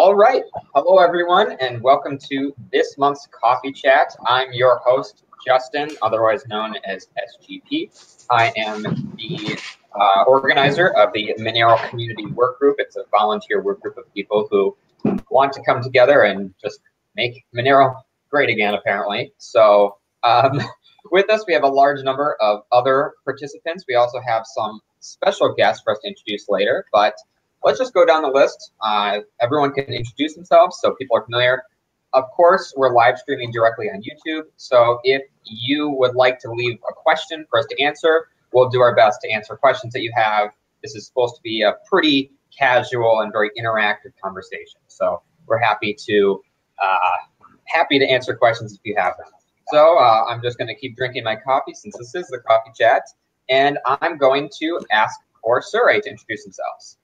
All right. Hello, everyone, and welcome to this month's Coffee Chat. I'm your host, Justin, otherwise known as SGP. I am the organizer of the Monero Community Work Group. It's a volunteer work group of people who want to come together and just make Monero great again, apparently. So with us, we have a large number of other participants. We also have some special guests for us to introduce later, but let's just go down the list. Everyone can introduce themselves so people are familiar. Of course, we're live streaming directly on YouTube. So if you would like to leave a question for us to answer, we'll do our best to answer questions that you have. This is supposed to be a pretty casual and very interactive conversation. So we're happy to answer questions if you have them. So I'm just going to keep drinking my coffee since this is the Coffee Chat. And I'm going to ask for Surrey to introduce themselves.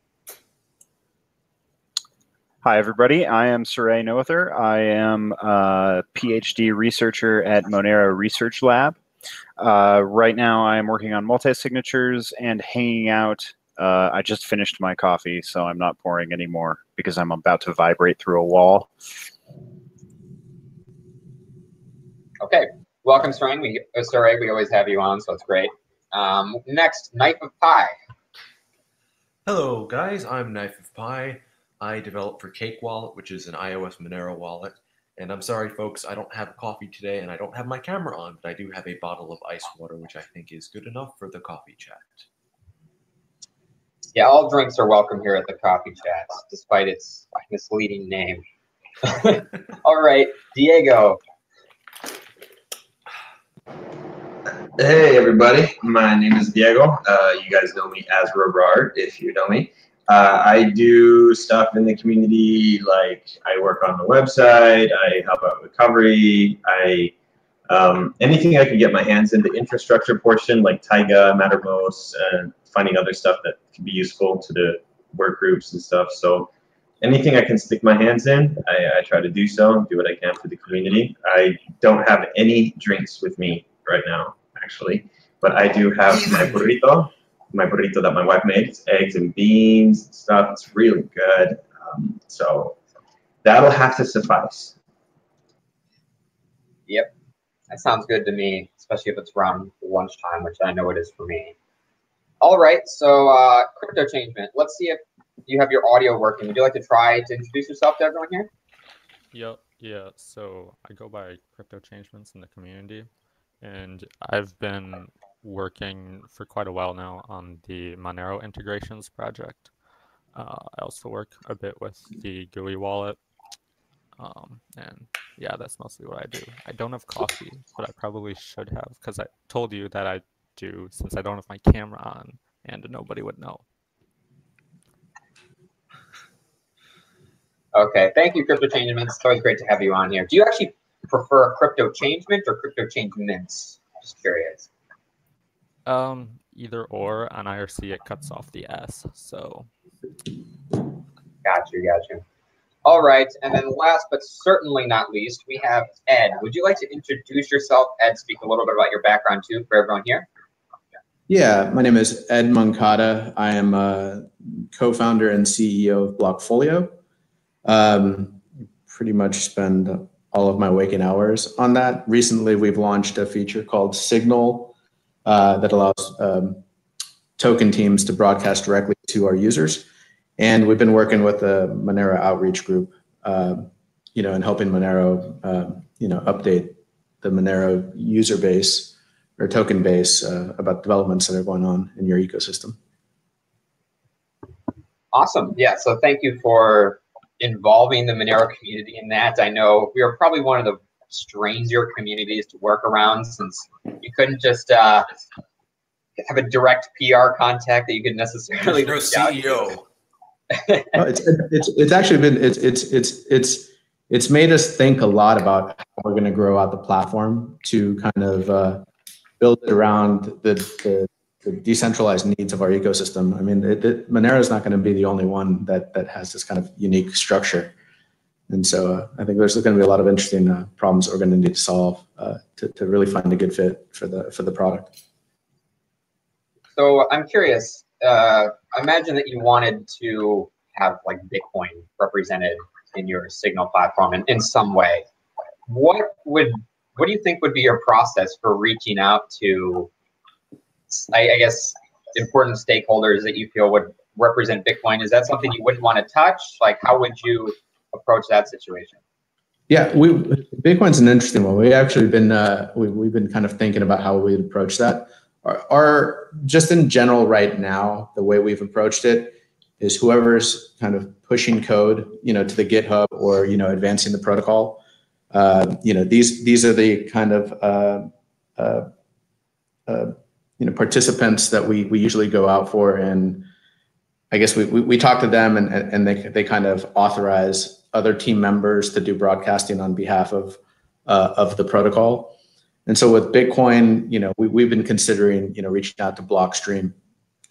Hi, everybody. I am Surrey Noether. I am a PhD researcher at Monero Research Lab. Right now, I am working on multi-signatures and hanging out. I just finished my coffee, so I'm not pouring anymore because I'm about to vibrate through a wall. Okay. Welcome, Surrey. We always have you on, so it's great. Next, Knife of Pi. Hello, guys. I'm Knife of Pi. I develop for Cake Wallet, which is an iOS Monero wallet. And I'm sorry, folks, I don't have coffee today, and I don't have my camera on, but I do have a bottle of ice water, which I think is good enough for the Coffee Chat. Yeah, all drinks are welcome here at the Coffee Chat, despite its misleading name. All right, Diego. Hey, everybody. My name is Diego. You guys know me as Robard, if you know me. I do stuff in the community, like I work on the website, I help out with recovery, anything I can get my hands in, the infrastructure portion, like Taiga, Mattermost, and finding other stuff that can be useful to the work groups and stuff. So anything I can stick my hands in, I try to do so and do what I can for the community. I don't have any drinks with me right now, actually, but I do have my burrito that my wife made. It's eggs and beans and stuff. It's really good. So that'll have to suffice. Yep, that sounds good to me, especially if it's around lunchtime, which I know it is for me. All right, so crypto changement. Let's see if you have your audio working. Would you like to try to introduce yourself to everyone here? Yep, yeah. So I go by Crypto Changements in the community, and I've been working for quite a while now on the Monero integrations project. I also work a bit with the GUI wallet, and yeah, that's mostly what I do. I don't have coffee, but I probably should have, because I told you that I do since I don't have my camera on, and nobody would know. Okay, thank you, Crypto Changements. It's always great to have you on here. Do you actually prefer Crypto Changement or Crypto Changements? Just curious. Either or. On IRC, it cuts off the S, so. Got you. All right, and then last but certainly not least, we have Ed. Would you like to introduce yourself, Ed, speak a little bit about your background too for everyone here? Yeah, my name is Ed Moncada. I am a co-founder and CEO of Blockfolio. Pretty much spend all of my waking hours on that. Recently, we've launched a feature called Signal that allows token teams to broadcast directly to our users. And we've been working with the Monero outreach group, and helping Monero, update the Monero user base or token base about developments that are going on in your ecosystem. Awesome. Yeah, so thank you for involving the Monero community in that. I know we are probably one of the stranger communities to work around, since you couldn't just have a direct PR contact that you could necessarily. There's no CEO. It's actually been it's made us think a lot about how we're going to grow out the platform to kind of build it around the decentralized needs of our ecosystem. I mean, Monero is not going to be the only one that has this kind of unique structure. And so I think there's going to be a lot of interesting problems that we're going to need to solve to really find a good fit for the product. So I'm curious, imagine that you wanted to have like Bitcoin represented in your Signal platform in some way. What do you think would be your process for reaching out to, I guess, important stakeholders that you feel would represent Bitcoin? Is that something you wouldn't want to touch? Like, how would you approach that situation? Yeah, Bitcoin's an interesting one. We actually been we've been kind of thinking about how we'd approach that. Our just in general right now, the way we've approached it is whoever's kind of pushing code, to the GitHub or advancing the protocol. These are the kind of participants that we usually go out for, and I guess we talk to them, and they kind of authorize other team members to do broadcasting on behalf of the protocol. And so with Bitcoin, we've been considering reaching out to Blockstream,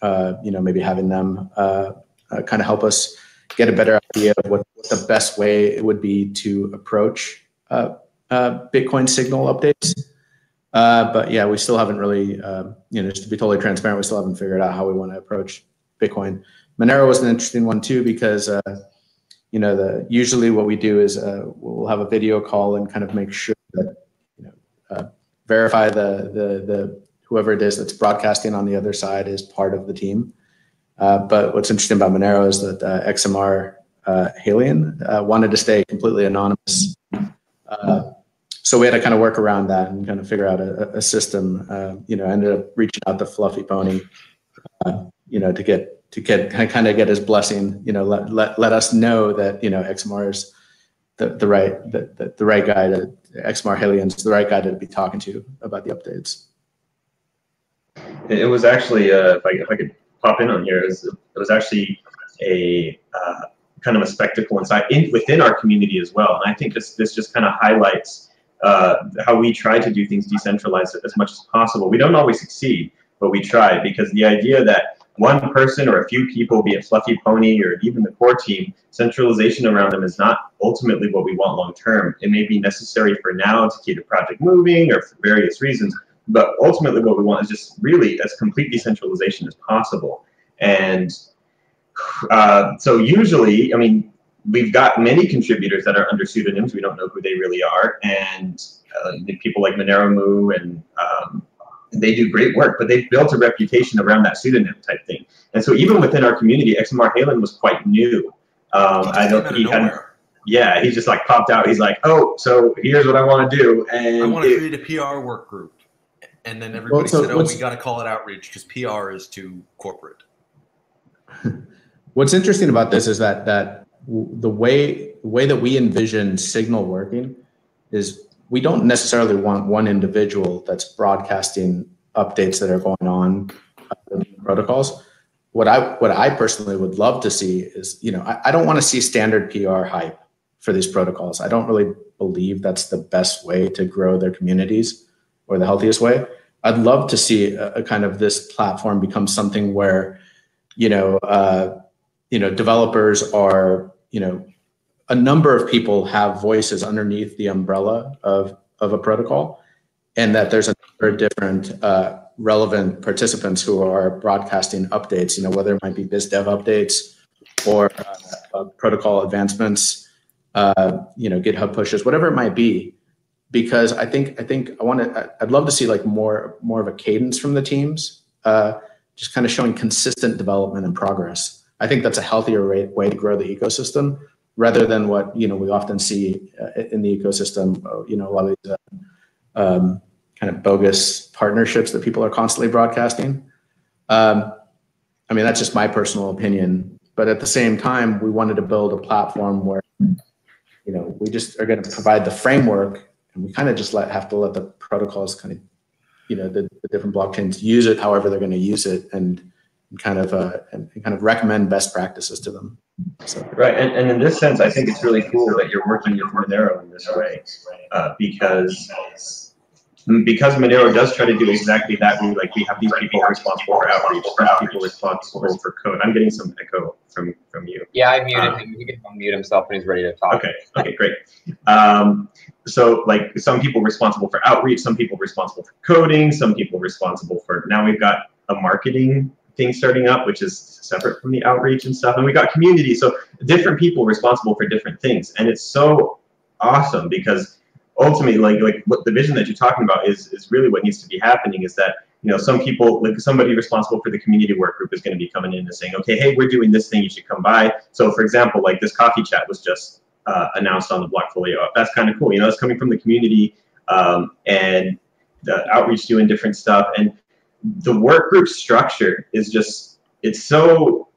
maybe having them kind of help us get a better idea of what the best way it would be to approach Bitcoin Signal updates. But yeah, we still haven't really, just to be totally transparent, we still haven't figured out how we want to approach Bitcoin. Monero was an interesting one too, because usually what we do is we'll have a video call and kind of make sure that verify the whoever it is that's broadcasting on the other side is part of the team. But what's interesting about Monero is that XMR Halion wanted to stay completely anonymous. So we had to kind of work around that and kind of figure out a system. Ended up reaching out to Fluffy Pony, to get his blessing. Let us know that XMR is the right guy to XMR Halion's the right guy to be talking to about the updates. It was actually if I could pop in on here, it was actually a kind of a spectacle within our community as well. And I think this just kind of highlights how we try to do things decentralized as much as possible. We don't always succeed, but we try, because the idea that one person or a few people, be it Fluffy Pony or even the core team, centralization around them is not ultimately what we want long term. It may be necessary for now to keep the project moving or for various reasons, but ultimately what we want is just really as complete decentralization as possible. And so usually, we've got many contributors that are under pseudonyms. We don't know who they really are. And people like Monero Moo, and they do great work, but they've built a reputation around that pseudonym type thing. And so even within our community, XMR Halen was quite new. I don't think he had. Yeah, he just like popped out. He's like, oh, so here's what I want to do. And I want to create a PR work group. And then everybody said, oh, we got to call it outreach because PR is too corporate. What's interesting about this is that the way that we envision Signal working is we don't necessarily want one individual that's broadcasting updates that are going on in protocols. What I personally would love to see is, I don't want to see standard PR hype for these protocols. I don't really believe that's the best way to grow their communities or the healthiest way. I'd love to see a kind of this platform become something where, developers are, a number of people have voices underneath the umbrella of a protocol, and that there's a number of different relevant participants who are broadcasting updates, whether it might be biz dev updates or protocol advancements, GitHub pushes, whatever it might be. Because I'd love to see like more of a cadence from the teams, just kind of showing consistent development and progress. I think that's a healthier way to grow the ecosystem, rather than what we often see in the ecosystem. A lot of these kind of bogus partnerships that people are constantly broadcasting. That's just my personal opinion. But at the same time, we wanted to build a platform where we just are going to provide the framework, and we kind of just have to let the protocols kind of the different blockchains use it however they're going to use it, and kind of recommend best practices to them. So. Right, and in this sense, I think it's really cool that you're working with Monero in this way, because Monero does try to do exactly that. We have these people responsible for outreach, these people responsible for code. I'm getting some echo from you. Yeah, I muted him. He can unmute himself when he's ready to talk. Okay, great. So like some people responsible for outreach, some people responsible for coding, some people responsible for, now we've got a marketing thing starting up, which is separate from the outreach and stuff. And we got community, so different people responsible for different things. And it's so awesome because ultimately, like what the vision that you're talking about is really what needs to be happening, is that, you know, some people, like somebody responsible for the community work group is going to be coming in and saying, okay, hey, we're doing this thing, you should come by. So for example, like this coffee chat was just announced on the Blockfolio. That's kind of cool. You know, it's coming from the community, and the outreach doing different stuff. And the work group structure is just, it's so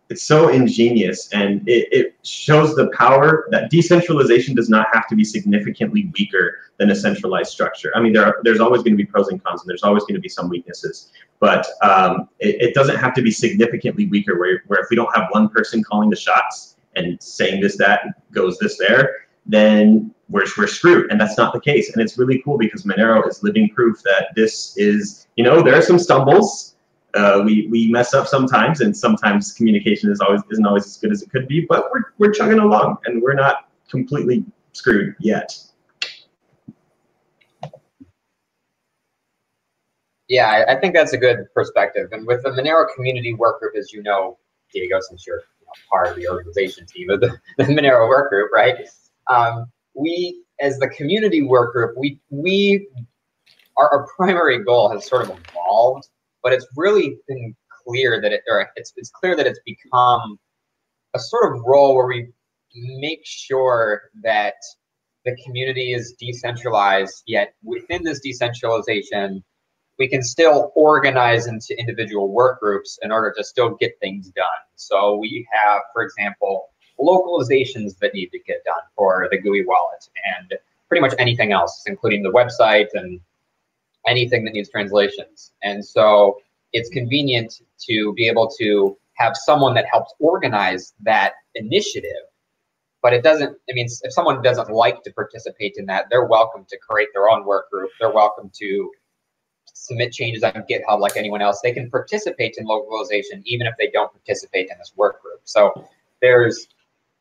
ingenious, and it shows the power that decentralization does not have to be significantly weaker than a centralized structure. I mean, there's always going to be pros and cons, and there's always going to be some weaknesses, but it doesn't have to be significantly weaker, where if we don't have one person calling the shots and saying this, that, goes this, there, then we're screwed. And that's not the case. And it's really cool because Monero is living proof that this is, you know, there are some stumbles. We mess up sometimes, and sometimes communication isn't always as good as it could be, but we're chugging along, and we're not completely screwed yet. Yeah, I think that's a good perspective. And with the Monero community work group, as you know, Diego, since you're part of the organization team of the Monero work group, right? We, as the community work group, our primary goal has sort of evolved, but it's really been clear that it's clear that it's become a sort of role where we make sure that the community is decentralized, yet within this decentralization, we can still organize into individual work groups in order to still get things done. So we have, for example, localizations that need to get done for the GUI wallet and pretty much anything else, including the website and anything that needs translations. And so it's convenient to be able to have someone that helps organize that initiative. But it doesn't, I mean, if someone doesn't like to participate in that, they're welcome to create their own work group. They're welcome to submit changes on GitHub like anyone else. They can participate in localization even if they don't participate in this work group. So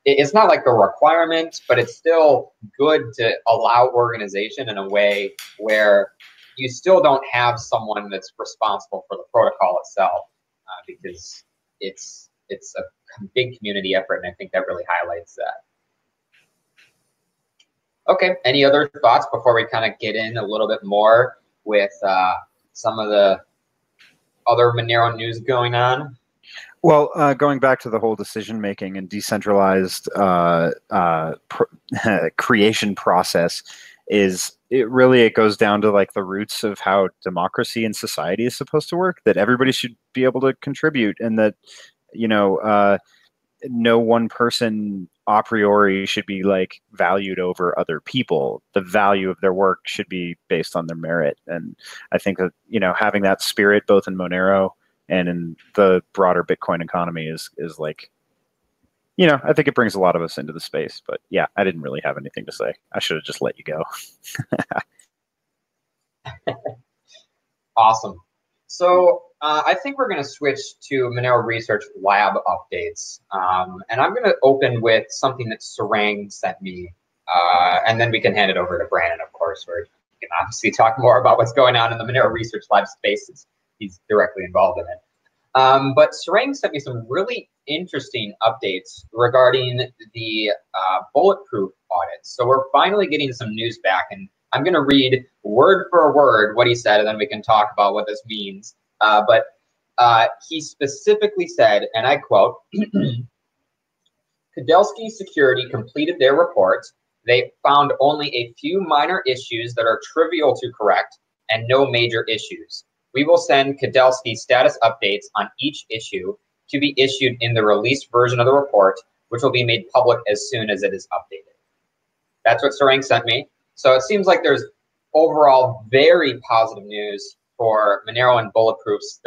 it's not like a requirement, but it's still good to allow organization in a way where you still don't have someone that's responsible for the protocol itself, because it's a big community effort, and I think that really highlights that. Okay, any other thoughts before we kind of get in a little bit more with some of the other Monero news going on? Well, going back to the whole decision-making and decentralized creation process, it goes down to like the roots of how democracy and society is supposed to work, that everybody should be able to contribute, and that, you know, no one person a priori should be like valued over other people. The value of their work should be based on their merit. And I think that, you know, having that spirit both in Monero and in the broader Bitcoin economy is like, you know, I think it brings a lot of us into the space. But yeah, I didn't really have anything to say. I should have just let you go. Awesome. So I think we're going to switch to Monero Research Lab updates. And I'm going to open with something that Sarang sent me. And then we can hand it over to Brandon, of course, where he can obviously talk more about what's going on in the Monero Research Lab space, since he's directly involved in it. But Sarang sent me some really interesting updates regarding the Bulletproof audits. So we're finally getting some news back, and I'm going to read word for word what he said, and then we can talk about what this means. But he specifically said, and I quote, Kudelski Security completed their report. They found only a few minor issues that are trivial to correct and no major issues. We will send Kudelski status updates on each issue to be issued in the released version of the report, which will be made public as soon as it is updated. That's what Sarang sent me. So it seems like there's overall very positive news for Monero and Bulletproofs.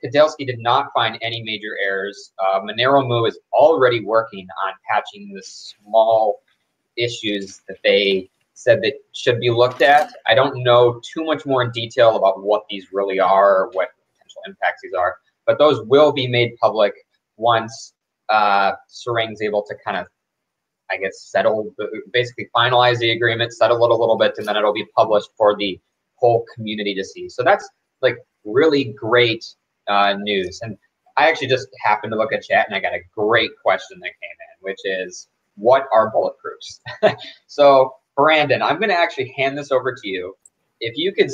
Kudelski did not find any major errors. Monero Mu is already working on patching the small issues that they said that should be looked at. I don't know too much more in detail about what these really are or what potential impacts these are, but those will be made public once Sarang's able to kind of, I guess, basically finalize the agreement, settle it a little bit, and then it'll be published for the whole community to see. So that's like really great news. And I actually just happened to look at chat and I got a great question that came in, which is, what are bulletproofs? So Brandon, I'm going to actually hand this over to you. If you could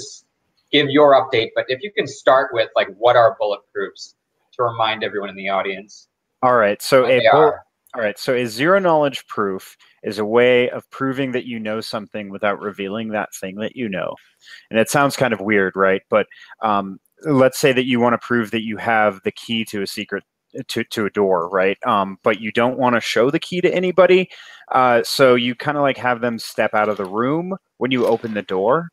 give your update, but if you can start with like, what are bulletproofs to remind everyone in the audience? All right. So a zero knowledge proof is a way of proving that you know something without revealing that thing that you know. And it sounds kind of weird, right? But let's say that you want to prove that you have the key to a secret to a door, right? But you don't want to show the key to anybody. So you kind of like have them step out of the room when you open the door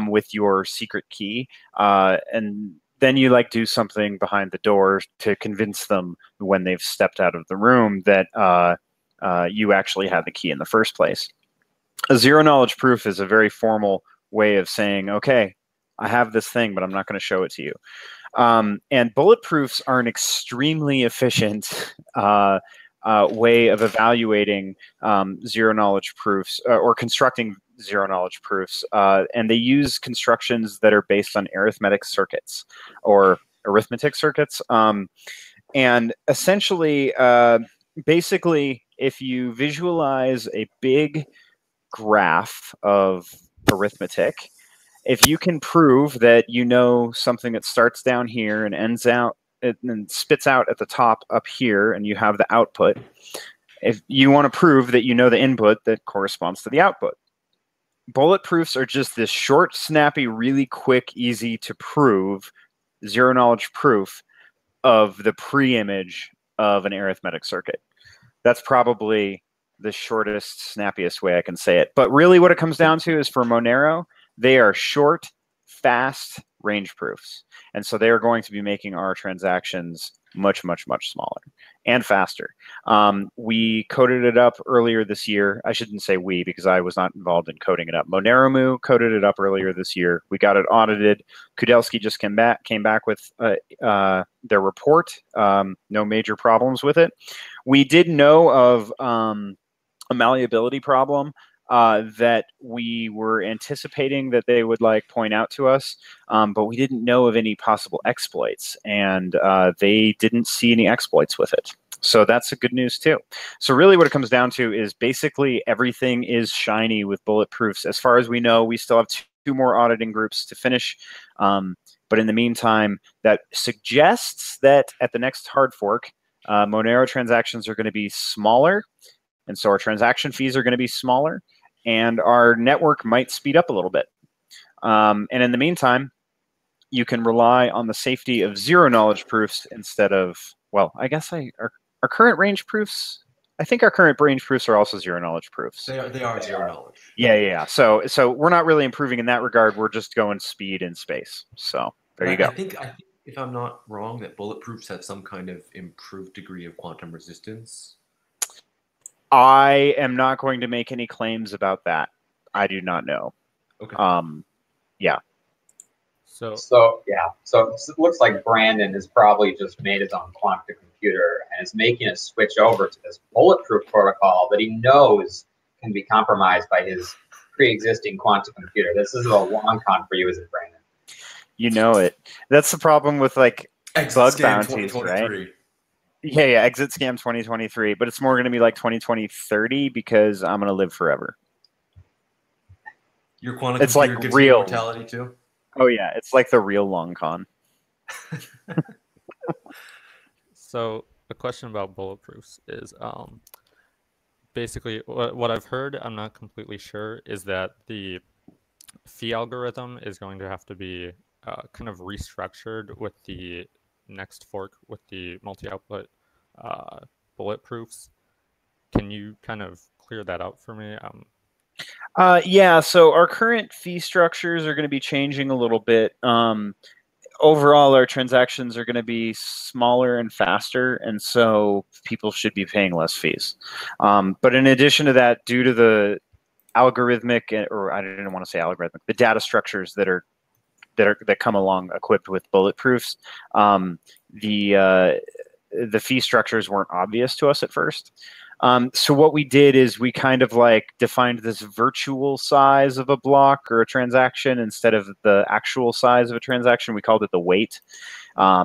with your secret key. And then you like do something behind the door to convince them when they've stepped out of the room that you actually had the key in the first place. A zero knowledge proof is a very formal way of saying, okay, I have this thing, but I'm not going to show it to you. And bulletproofs are an extremely efficient way of evaluating zero knowledge proofs or constructing zero knowledge proofs. And they use constructions that are based on arithmetic circuits. And essentially, basically, if you visualize a big graph of arithmetic, if you can prove that you know something that starts down here and ends out and spits out at the top up here, and you have the output, if you want to prove that you know the input that corresponds to the output. Bulletproofs are just this short, snappy, really quick, easy to prove zero knowledge proof of the pre-image of an arithmetic circuit. That's probably the shortest, snappiest way I can say it. But really what it comes down to is for Monero, they are short, fast range proofs. And so they are going to be making our transactions much, much, much smaller and faster. We coded it up earlier this year. I shouldn't say we because I was not involved in coding it up. Monero coded it up earlier this year. We got it audited. Kudelski just came back with their report. No major problems with it. We did know of a malleability problem that we were anticipating that they would like point out to us, but we didn't know of any possible exploits, and they didn't see any exploits with it. So that's a good news too. So really what it comes down to is basically everything is shiny with bulletproofs. As far as we know, we still have two more auditing groups to finish. But in the meantime, that suggests that at the next hard fork, Monero transactions are going to be smaller. And so our transaction fees are going to be smaller, and our network might speed up a little bit. And in the meantime, you can rely on the safety of zero knowledge proofs instead of, well, I guess our current range proofs, I think our current range proofs are also zero knowledge proofs. They are zero knowledge. Yeah. So we're not really improving in that regard. We're just going speed in space. So there you go. I think if I'm not wrong, that bulletproofs have some kind of improved degree of quantum resistance. I am not going to make any claims about that. I do not know. Okay. Yeah. So it looks like Brandon has probably just made his own quantum computer and is making a switch over to this bulletproof protocol that he knows can be compromised by his pre-existing quantum computer. This is a long con for you, isn't it, Brandon? You know it. That's the problem with like bug bounties, right? Yeah, exit scam 2023, but it's more going to be like 2020-30 because I'm going to live forever. Your quantum it's computer like gives real you immortality too? Oh yeah, it's like the real long con. So a question about bulletproofs is basically what I've heard, I'm not completely sure, is that the fee algorithm is going to have to be kind of restructured with the next fork with the multi-output bulletproofs. Can you kind of clear that out for me? Yeah, so our current fee structures are going to be changing a little bit. Overall, our transactions are going to be smaller and faster, and so people should be paying less fees. But in addition to that, due to the algorithmic, or I didn't want to say algorithmic, the data structures that come along equipped with bulletproofs, the fee structures weren't obvious to us at first. So what we did is we kind of like defined this virtual size of a block or a transaction instead of the actual size of a transaction. We called it the weight.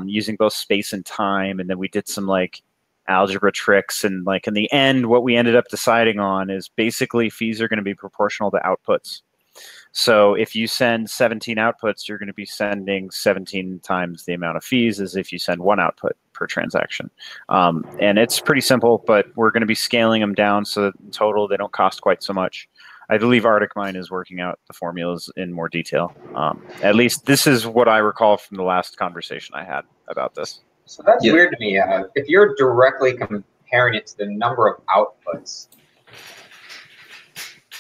using both space and time. And then we did some like algebra tricks. And like in the end, what we ended up deciding on is basically fees are going to be proportional to outputs. So if you send 17 outputs, you're going to be sending 17 times the amount of fees as if you send one output per transaction. And it's pretty simple, but we're going to be scaling them down so that in total they don't cost quite so much. I believe ArcticMine is working out the formulas in more detail. At least this is what I recall from the last conversation I had about this. So that's weird to me. If you're directly comparing it to the number of outputs,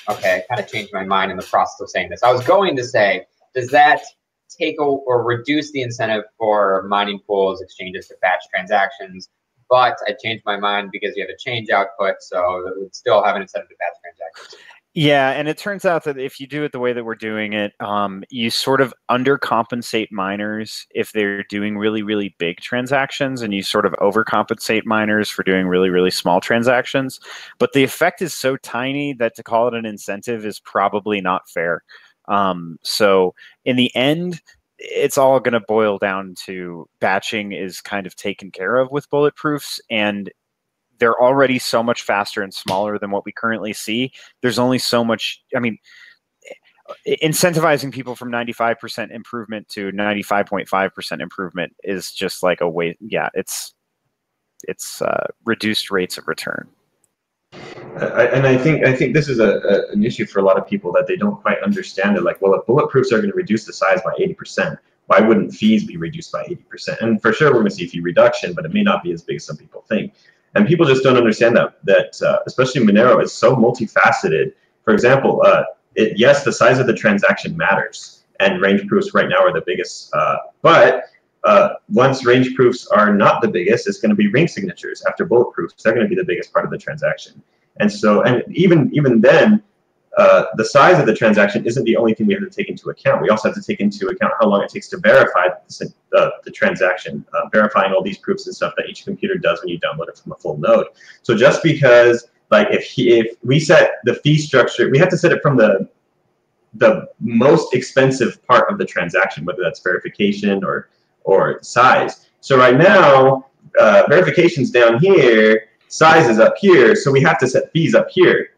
okay, I kind of changed my mind in the process of saying this. I was going to say, does that take or reduce the incentive for mining pools, exchanges to batch transactions? But I changed my mind because you have a change output, so it would still have an incentive to batch transactions. Yeah, and it turns out that if you do it the way that we're doing it, you sort of undercompensate miners if they're doing really, really big transactions, and you sort of overcompensate miners for doing really, really small transactions. But the effect is so tiny that to call it an incentive is probably not fair. So in the end, it's all going to boil down to batching is kind of taken care of with Bulletproofs, and they're already so much faster and smaller than what we currently see. There's only so much, I mean, incentivizing people from 95% improvement to 95.5% improvement is just like a way, yeah, it's reduced rates of return. And I think this is an issue for a lot of people that they don't quite understand it. Like, well, if Bulletproofs are going to reduce the size by 80%, why wouldn't fees be reduced by 80%? And for sure, we're going to see fee reduction, but it may not be as big as some people think. And people just don't understand that especially Monero is so multifaceted. For example, yes, the size of the transaction matters, and range proofs right now are the biggest. But once range proofs are not the biggest, it's going to be ring signatures after Bulletproofs. They're going to be the biggest part of the transaction. And so, and even then, the size of the transaction isn't the only thing we have to take into account. We also have to take into account how long it takes to verify the transaction, verifying all these proofs and stuff that each computer does when you download it from a full node. So just because, like, if we set the fee structure, we have to set it from the most expensive part of the transaction, whether that's verification or size. So right now, verification's down here, size is up here, so we have to set fees up here.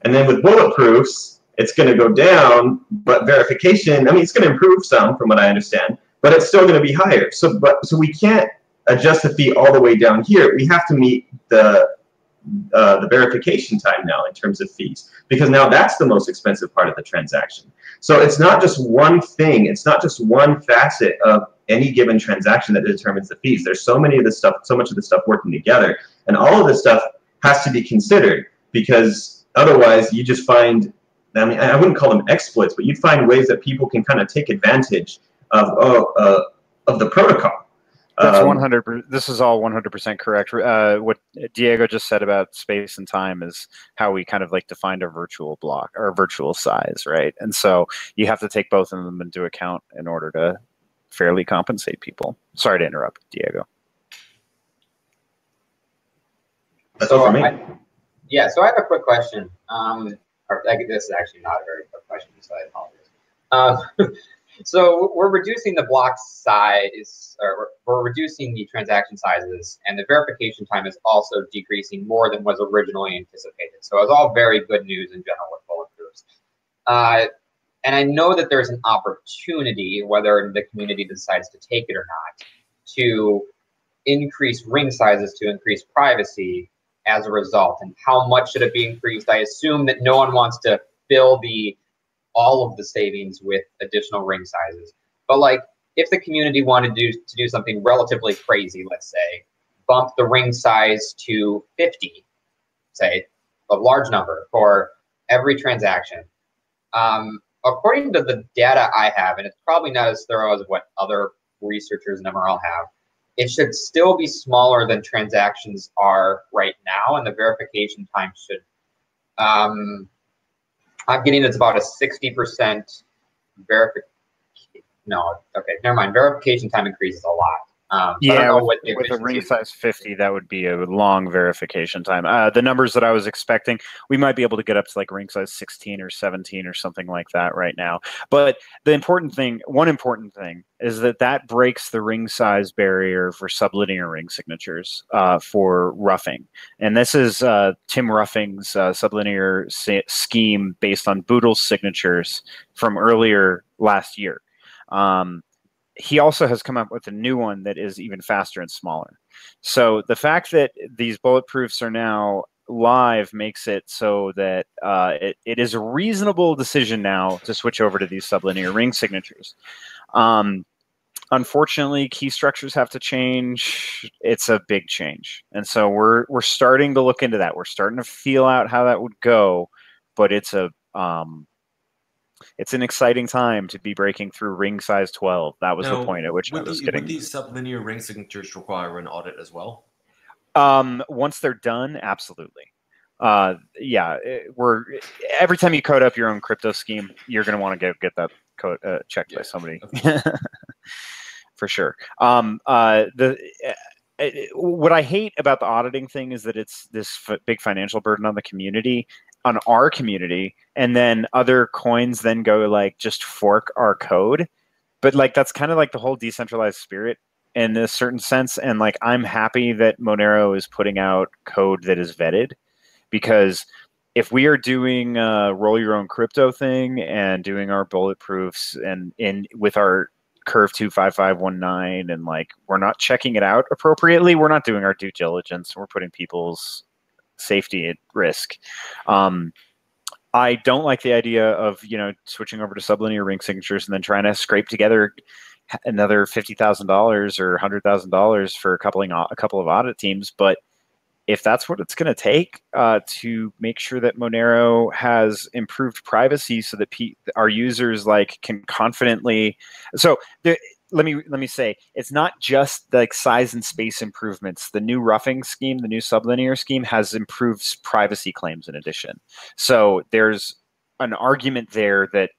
And then with Bulletproofs, it's going to go down, but verification, I mean, it's going to improve some from what I understand, but it's still going to be higher. So we can't adjust the fee all the way down here. We have to meet the verification time now in terms of fees, because now that's the most expensive part of the transaction. So it's not just one thing. It's not just one facet of any given transaction that determines the fees. There's so much of the stuff working together, and all of this stuff has to be considered, because otherwise, you just find, I mean, I wouldn't call them exploits, but you'd find ways that people can kind of take advantage of the protocol. That's 100%. This is all 100% correct. What Diego just said about space and time is how we kind of like defined a virtual block or virtual size, right? And so you have to take both of them into account in order to fairly compensate people. Sorry to interrupt, Diego. That's all for me. Yeah, so I have a quick question. This is actually not a very quick question, so I apologize. So we're reducing the block size, or we're reducing the transaction sizes, and the verification time is also decreasing more than was originally anticipated. So it's all very good news in general with Bulletproofs. And I know that there's an opportunity, whether the community decides to take it or not, to increase ring sizes to increase privacy as a result. And how much should it be increased? I assume that no one wants to fill all of the savings with additional ring sizes. But like, if the community wanted to do something relatively crazy, let's say, bump the ring size to 50, say, a large number for every transaction. According to the data I have, and it's probably not as thorough as what other researchers in MRL have, it should still be smaller than transactions are right now, and the verification time should, I'm getting it's about a 60% verification. No, okay, never mind. Verification time increases a lot. So I don't Yeah, know what the with a ring efficiency is. size 50, that would be a long verification time. The numbers that I was expecting, we might be able to get up to like ring size 16 or 17 or something like that right now. But the important thing, one important thing, is that that breaks the ring size barrier for sublinear ring signatures for roughing. And this is Tim Ruffing's sublinear scheme based on Boodle's signatures from earlier last year. He also has come up with a new one that is even faster and smaller. So the fact that these bulletproofs are now live makes it so that it is a reasonable decision now to switch over to these sublinear ring signatures. Unfortunately, key structures have to change. It's a big change. And so we're starting to look into that. We're starting to feel out how that would go, but it's an exciting time to be breaking through ring size 12. That was the point at which I was getting. Would these sublinear ring signatures require an audit as well? Once they're done, absolutely. Yeah, every time you code up your own crypto scheme, you're going to want to get that code checked by somebody. For sure. What I hate about the auditing thing is that it's this big financial burden on the community, on our community, and then other coins then go like just fork our code. But like that's kind of like the whole decentralized spirit in a certain sense. And like I'm happy that Monero is putting out code that is vetted, because if we are doing roll your own crypto thing and doing our bulletproofs and with our curve 25519 and like we're not checking it out appropriately, we're not doing our due diligence, we're putting people's safety at risk. I don't like the idea of switching over to sublinear ring signatures and then trying to scrape together another $50,000 or $100,000 for a couple of audit teams. But if that's what it's going to take to make sure that Monero has improved privacy so that our users like can confidently, let me say, it's not just like size and space improvements. The new roughing scheme, the new sublinear scheme, has improved privacy claims in addition. So there's an argument there that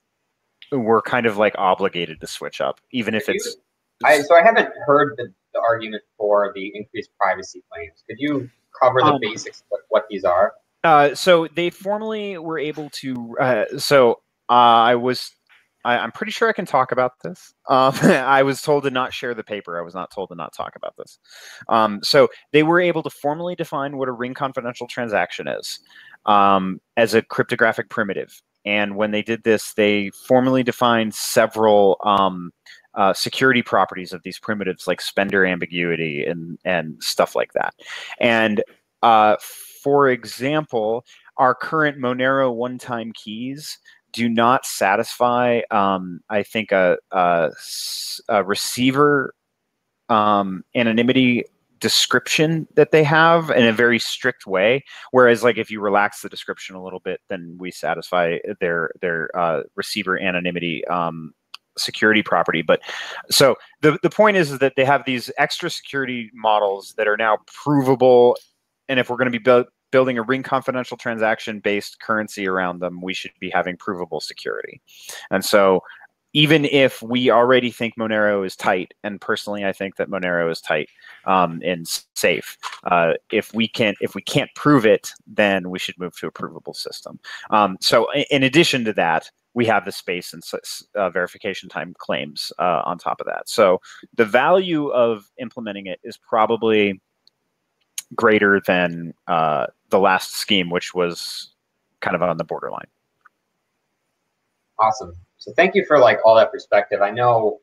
we're kind of like obligated to switch up, even if it's. So I haven't heard the argument for the increased privacy claims. Could you cover the basics of what these are? So they formally were able to. I'm pretty sure I can talk about this. I was told to not share the paper. I was not told to not talk about this. So they were able to formally define what a ring confidential transaction is as a cryptographic primitive. And when they did this, they formally defined several security properties of these primitives, like spender ambiguity and stuff like that. And for example, our current Monero one-time keys do not satisfy, I think, a receiver anonymity description that they have in a very strict way. Whereas, like, if you relax the description a little bit, then we satisfy their receiver anonymity security property. But so the point is that they have these extra security models that are now provable, and if we're going to be building a ring confidential transaction based currency around them, we should be having provable security. And so even if we already think Monero is tight, and personally I think that Monero is tight and safe, if we can't prove it, then we should move to a provable system. So in addition to that, we have the space and verification time claims on top of that. So the value of implementing it is probably greater than the last scheme, which was kind of on the borderline. Awesome. So thank you for like all that perspective. I know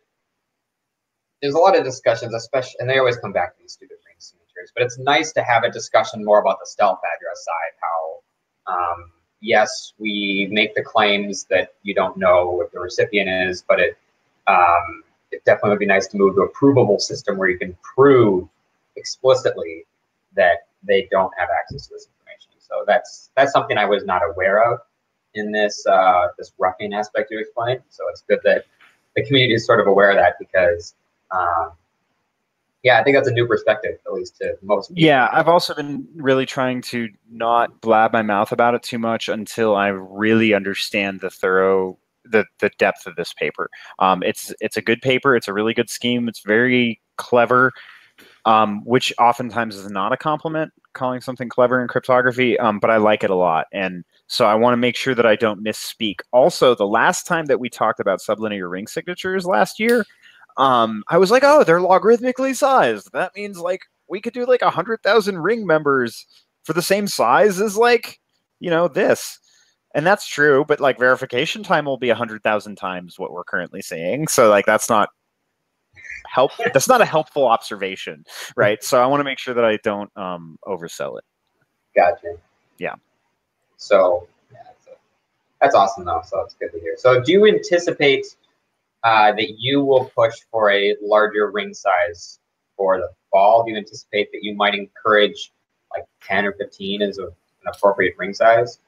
there's a lot of discussions, especially, and they always come back to these stupid ring signatures, but it's nice to have a discussion more about the stealth address side, how yes, we make the claims that you don't know what the recipient is, but it definitely would be nice to move to a provable system where you can prove explicitly that they don't have access to this information. So that's something I was not aware of in this this roughing aspect you explained. So it's good that the community is sort of aware of that, because yeah, I think that's a new perspective, at least to most people. Yeah, I've also been really trying to not blab my mouth about it too much until I really understand the depth of this paper. It's a good paper. It's a really good scheme. It's very clever, which oftentimes is not a compliment, calling something clever in cryptography, but I like it a lot. And so I want to make sure that I don't misspeak. Also, the last time that we talked about sublinear ring signatures last year, I was like, oh, they're logarithmically sized. That means like we could do like 100,000 ring members for the same size as like, this. And that's true, but like verification time will be 100,000 times what we're currently seeing. So like that's not a helpful observation, right? So I want to make sure that I don't oversell it. Gotcha. Yeah. So that's awesome though. So that's good to hear. So do you anticipate that you will push for a larger ring size for the fall? Do you anticipate that you might encourage like 10 or 15 as an appropriate ring size?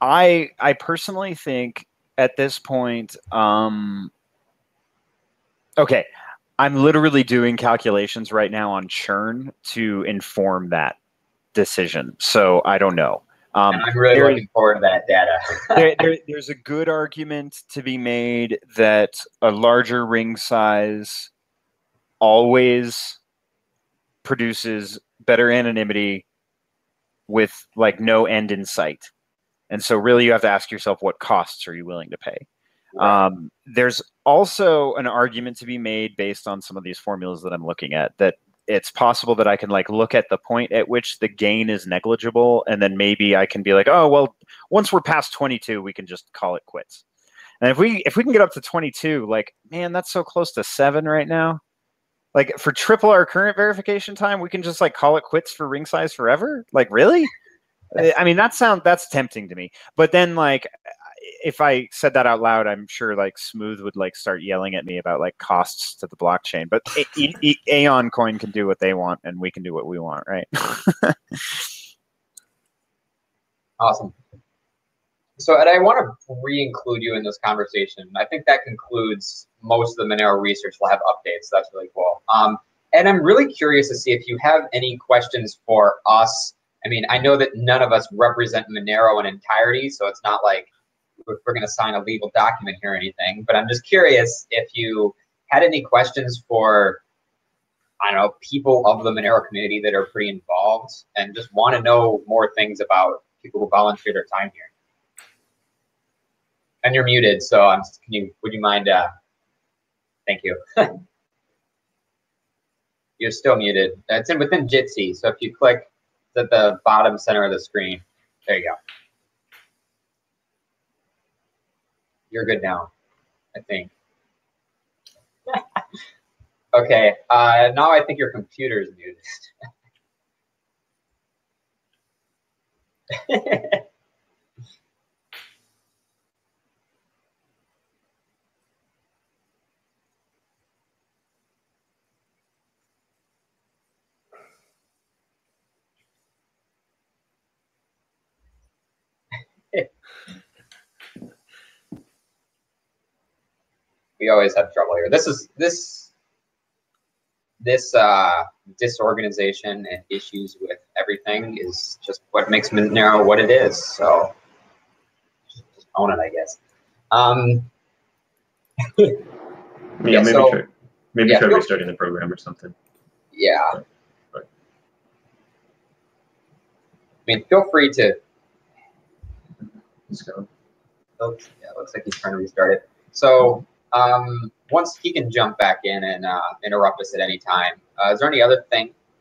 I personally think at this point, okay, I'm literally doing calculations right now on churn to inform that decision. So I don't know. And I'm really looking forward to that data. There's a good argument to be made that a larger ring size always produces better anonymity with like no end in sight. And so really you have to ask yourself, what costs are you willing to pay? Right. There's also an argument to be made based on some of these formulas that I'm looking at, that it's possible that I can like look at the point at which the gain is negligible, and then maybe I can be like, oh, well, once we're past 22, we can just call it quits. And if we can get up to 22, like, man, that's so close to 7 right now. Like for triple our current verification time, we can just like call it quits for ring size forever. Like, really? I mean, that's tempting to me. But then like, if I said that out loud, I'm sure like Smooth would like start yelling at me about like costs to the blockchain. But Aeon Coin can do what they want, and we can do what we want, right? Awesome. So, Ed, I want to re-include you in this conversation. I think that concludes most of the Monero research. We'll have updates. That's really cool. And I'm really curious to see if you have any questions for us. I mean, I know that none of us represent Monero in entirety, so it's not like we're going to sign a legal document here or anything. But I'm just curious if you had any questions for, I don't know, people of the Monero community that are pretty involved and just want to know more things about people who volunteer their time here. And you're muted, so would you mind? Thank you. You're still muted. It's within Jitsi, so if you click at the bottom center of the screen, there you go. You're good now, I think. Okay, now I think your computer is muted. We always have trouble here. This disorganization and issues with everything is just what makes Monero what it is. So just own it, I guess. Yeah, maybe try restarting the program or something. Yeah. But. I mean, feel free to. Let's go. Oh, yeah, looks like he's trying to restart it. So. Once he can jump back in and interrupt us at any time. Is there any other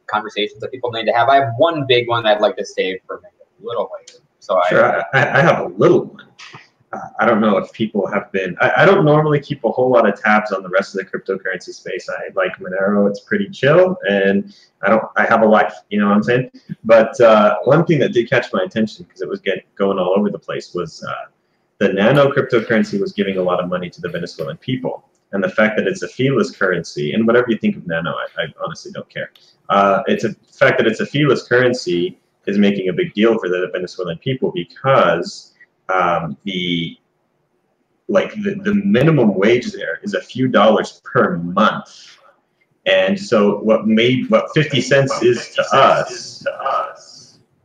conversations that people need to have? I have one big one that I'd like to save for maybe a little later. So sure, I have a little one. I don't know if people have been. I don't normally keep a whole lot of tabs on the rest of the cryptocurrency space. I like Monero; it's pretty chill, and I have a life. You know what I'm saying? But one thing that did catch my attention because it was going all over the place was. The nano cryptocurrency was giving a lot of money to the Venezuelan people. And the fact that it's a feeless currency, and whatever you think of nano, I honestly don't care. The fact that it's a feeless currency is making a big deal for the Venezuelan people because the minimum wage there is a few dollars per month. And so what 50 cents is to us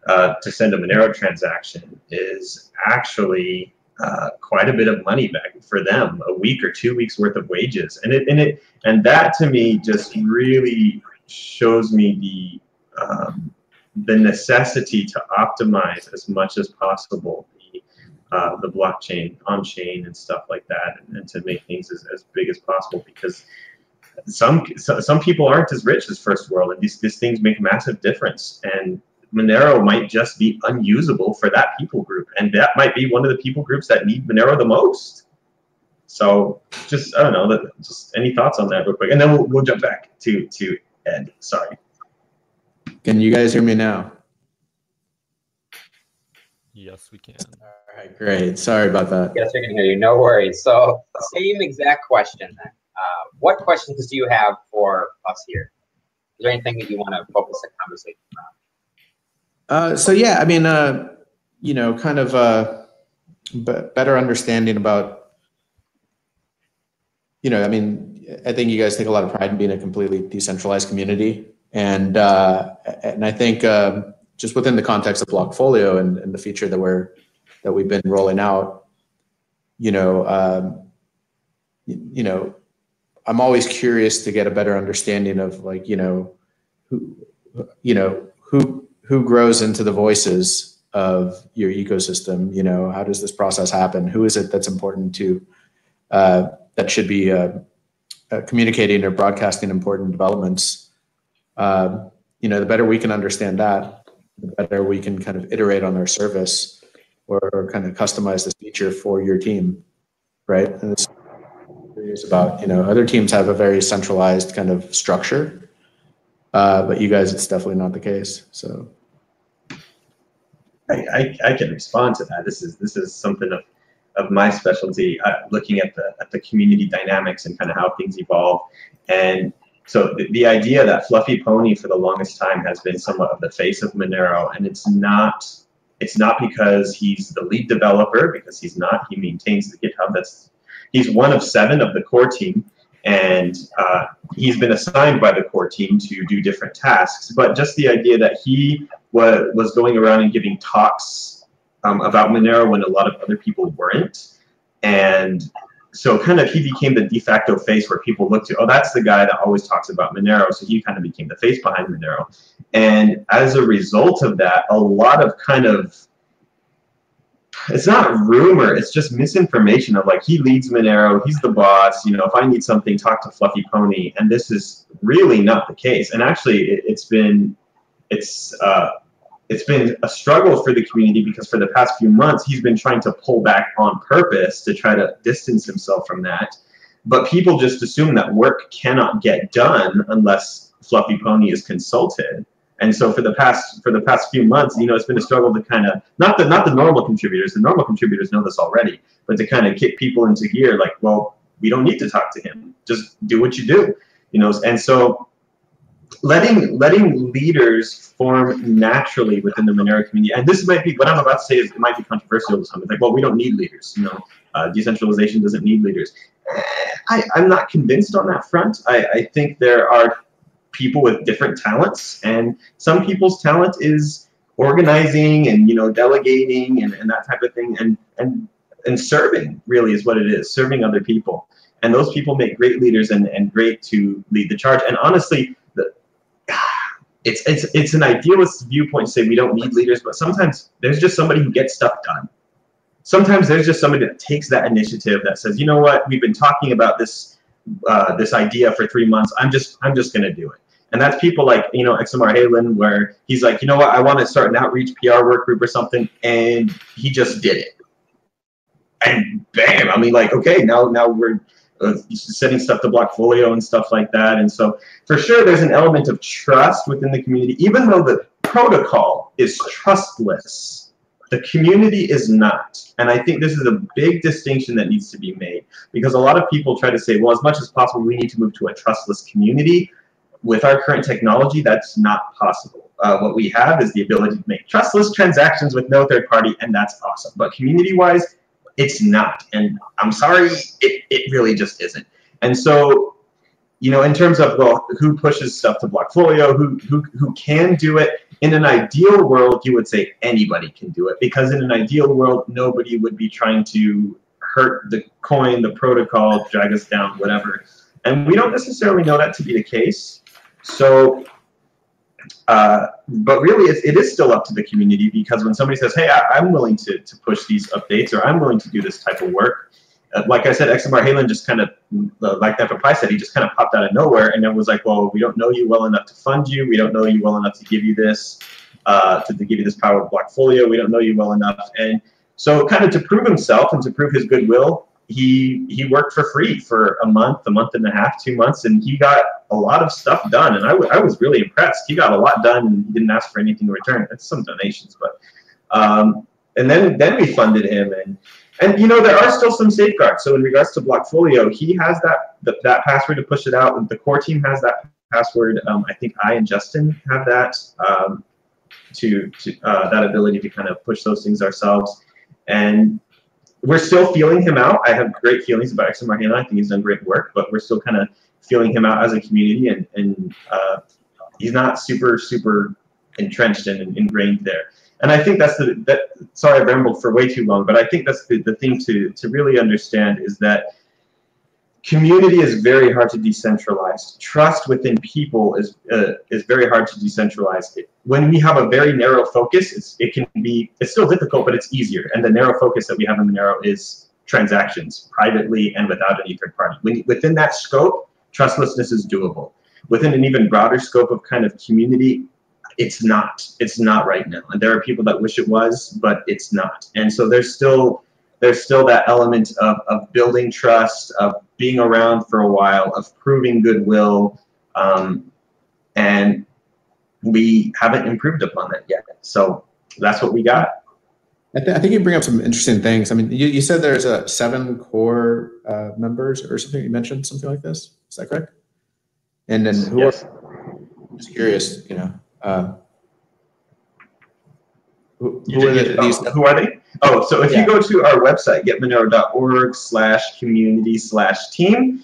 to send a Monero transaction is actually quite a bit of money back for them, a week or 2 weeks worth of wages. And that to me just really shows me the necessity to optimize as much as possible the blockchain on chain and stuff like that, and to make things as big as possible, because some people aren't as rich as first world, and these things make a massive difference. And Monero might just be unusable for that people group, and that might be one of the people groups that need Monero the most. So just, I don't know, just any thoughts on that real quick, and then we'll jump back to Ed. Sorry. Can you guys hear me now? Yes, we can. All right, great. Sorry about that. Yes, we can hear you. No worries. So same exact question then. What questions do you have for us here? Is there anything that you want to focus the conversation on? So yeah, I mean, you know, kind of better understanding about, you know, I mean, I think you guys take a lot of pride in being a completely decentralized community, and I think just within the context of Blockfolio and the feature that we've been rolling out, you know, I'm always curious to get a better understanding of, like, who grows into the voices of your ecosystem. You know, how does this process happen? Who is it that's important to, that should be communicating or broadcasting important developments? You know, the better we can understand that, the better we can kind of iterate on our service or kind of customize this feature for your team, right? And it's curious about, you know, other teams have a very centralized kind of structure, but you guys, it's definitely not the case. So I can respond to that. This is something of my specialty, looking at the community dynamics and kind of how things evolve. And so the idea that Fluffy Pony for the longest time has been somewhat of the face of Monero, and it's not because he's the lead developer, because he's not. He maintains the GitHub. He's one of 7 of the core team, and he's been assigned by the core team to do different tasks. But just the idea that he was going around and giving talks about Monero when a lot of other people weren't, and so kind of he became the de facto face where people look to, oh, that's the guy that always talks about Monero. So he kind of became the face behind Monero. And as a result of that, a lot of kind of, it's not rumor, it's just misinformation of, like, he leads Monero, he's the boss, you know, if I need something, talk to Fluffy Pony. And this is really not the case. And actually it's been a struggle for the community, because for the past few months, he's been trying to pull back on purpose to try to distance himself from that. But people just assume that work cannot get done unless Fluffy Pony is consulted. And so for the past few months, you know, it's been a struggle to kind of, not the normal contributors, the normal contributors know this already, but to kind of kick people into gear, like, well, we don't need to talk to him. Just do what you do, you know. And so letting leaders form naturally within the Monero community, and this might be, what I'm about to say is, it might be controversial to some. It's like, well, we don't need leaders, you know, decentralization doesn't need leaders. I'm not convinced on that front. I think there are people with different talents, and some people's talent is organizing and, you know, delegating and that type of thing, and serving really is what it is, serving other people. And those people make great leaders and great to lead the charge. And honestly, it's an idealist viewpoint to say we don't need leaders, but sometimes there's just somebody who gets stuff done. Sometimes there's just somebody that takes that initiative, that says, you know what, we've been talking about this idea for 3 months. I'm just going to do it. And that's people like, you know, XMR Halen, where he's like, you know what, I want to start an outreach PR work group or something, and he just did it. And bam, I mean, like, okay, now we're sending stuff to Blockfolio and stuff like that. And so for sure there's an element of trust within the community, even though the protocol is trustless, the community is not. And I think this is a big distinction that needs to be made, because a lot of people try to say, well, as much as possible, we need to move to a trustless community. With our current technology, that's not possible. What we have is the ability to make trustless transactions with no third party, and that's awesome. But community-wise, it's not. And I'm sorry, it really just isn't. And so you know, in terms of, well, who pushes stuff to Blockfolio, who can do it. In an ideal world, you would say anybody can do it, because in an ideal world, nobody would be trying to hurt the coin, the protocol, drag us down, whatever. And we don't necessarily know that to be the case. So, but really, it is still up to the community, because when somebody says, hey, I'm willing to push these updates, or I'm willing to do this type of work, like I said, XMR Halen just kind of, like that Pi said, he just kind of popped out of nowhere, and it was like, well, we don't know you well enough to fund you. We don't know you well enough to give you this, to give you this power of Blockfolio. We don't know you well enough. And so kind of to prove himself and to prove his goodwill, he worked for free for a month and a half, 2 months, and he got a lot of stuff done. And I was really impressed. He got a lot done, and he didn't ask for anything in return. That's some donations, but and then we funded him, and you know, there are still some safeguards. So in regards to Blockfolio, he has that password to push it out. The core team has that password. I think I and Justin have that that ability to kind of push those things ourselves. And we're still feeling him out. I have great feelings about XMR Halen. I think he's done great work, but we're still kind of feeling him out as a community, and he's not super entrenched and ingrained there. And I think that's sorry, I rambled for way too long, but I think that's the thing to really understand, is that community is very hard to decentralize. Trust within people is very hard to decentralize. When we have a very narrow focus, it's still difficult, but it's easier. And the narrow focus that we have in Monero is transactions, privately and without any third party. Within that scope, trustlessness is doable. Within an even broader scope of kind of community, it's not right now. And there are people that wish it was, but it's not. And so there's still that element of building trust, of being around for a while, of proving goodwill, and we haven't improved upon that yet. So that's what we got. I think you bring up some interesting things. I mean, you said there's 7 core members or something. You mentioned something like this. Is that correct? And then who Yes. I'm just curious, you know, who are they? Oh, so if you go to our website, getmonero.org/community/team,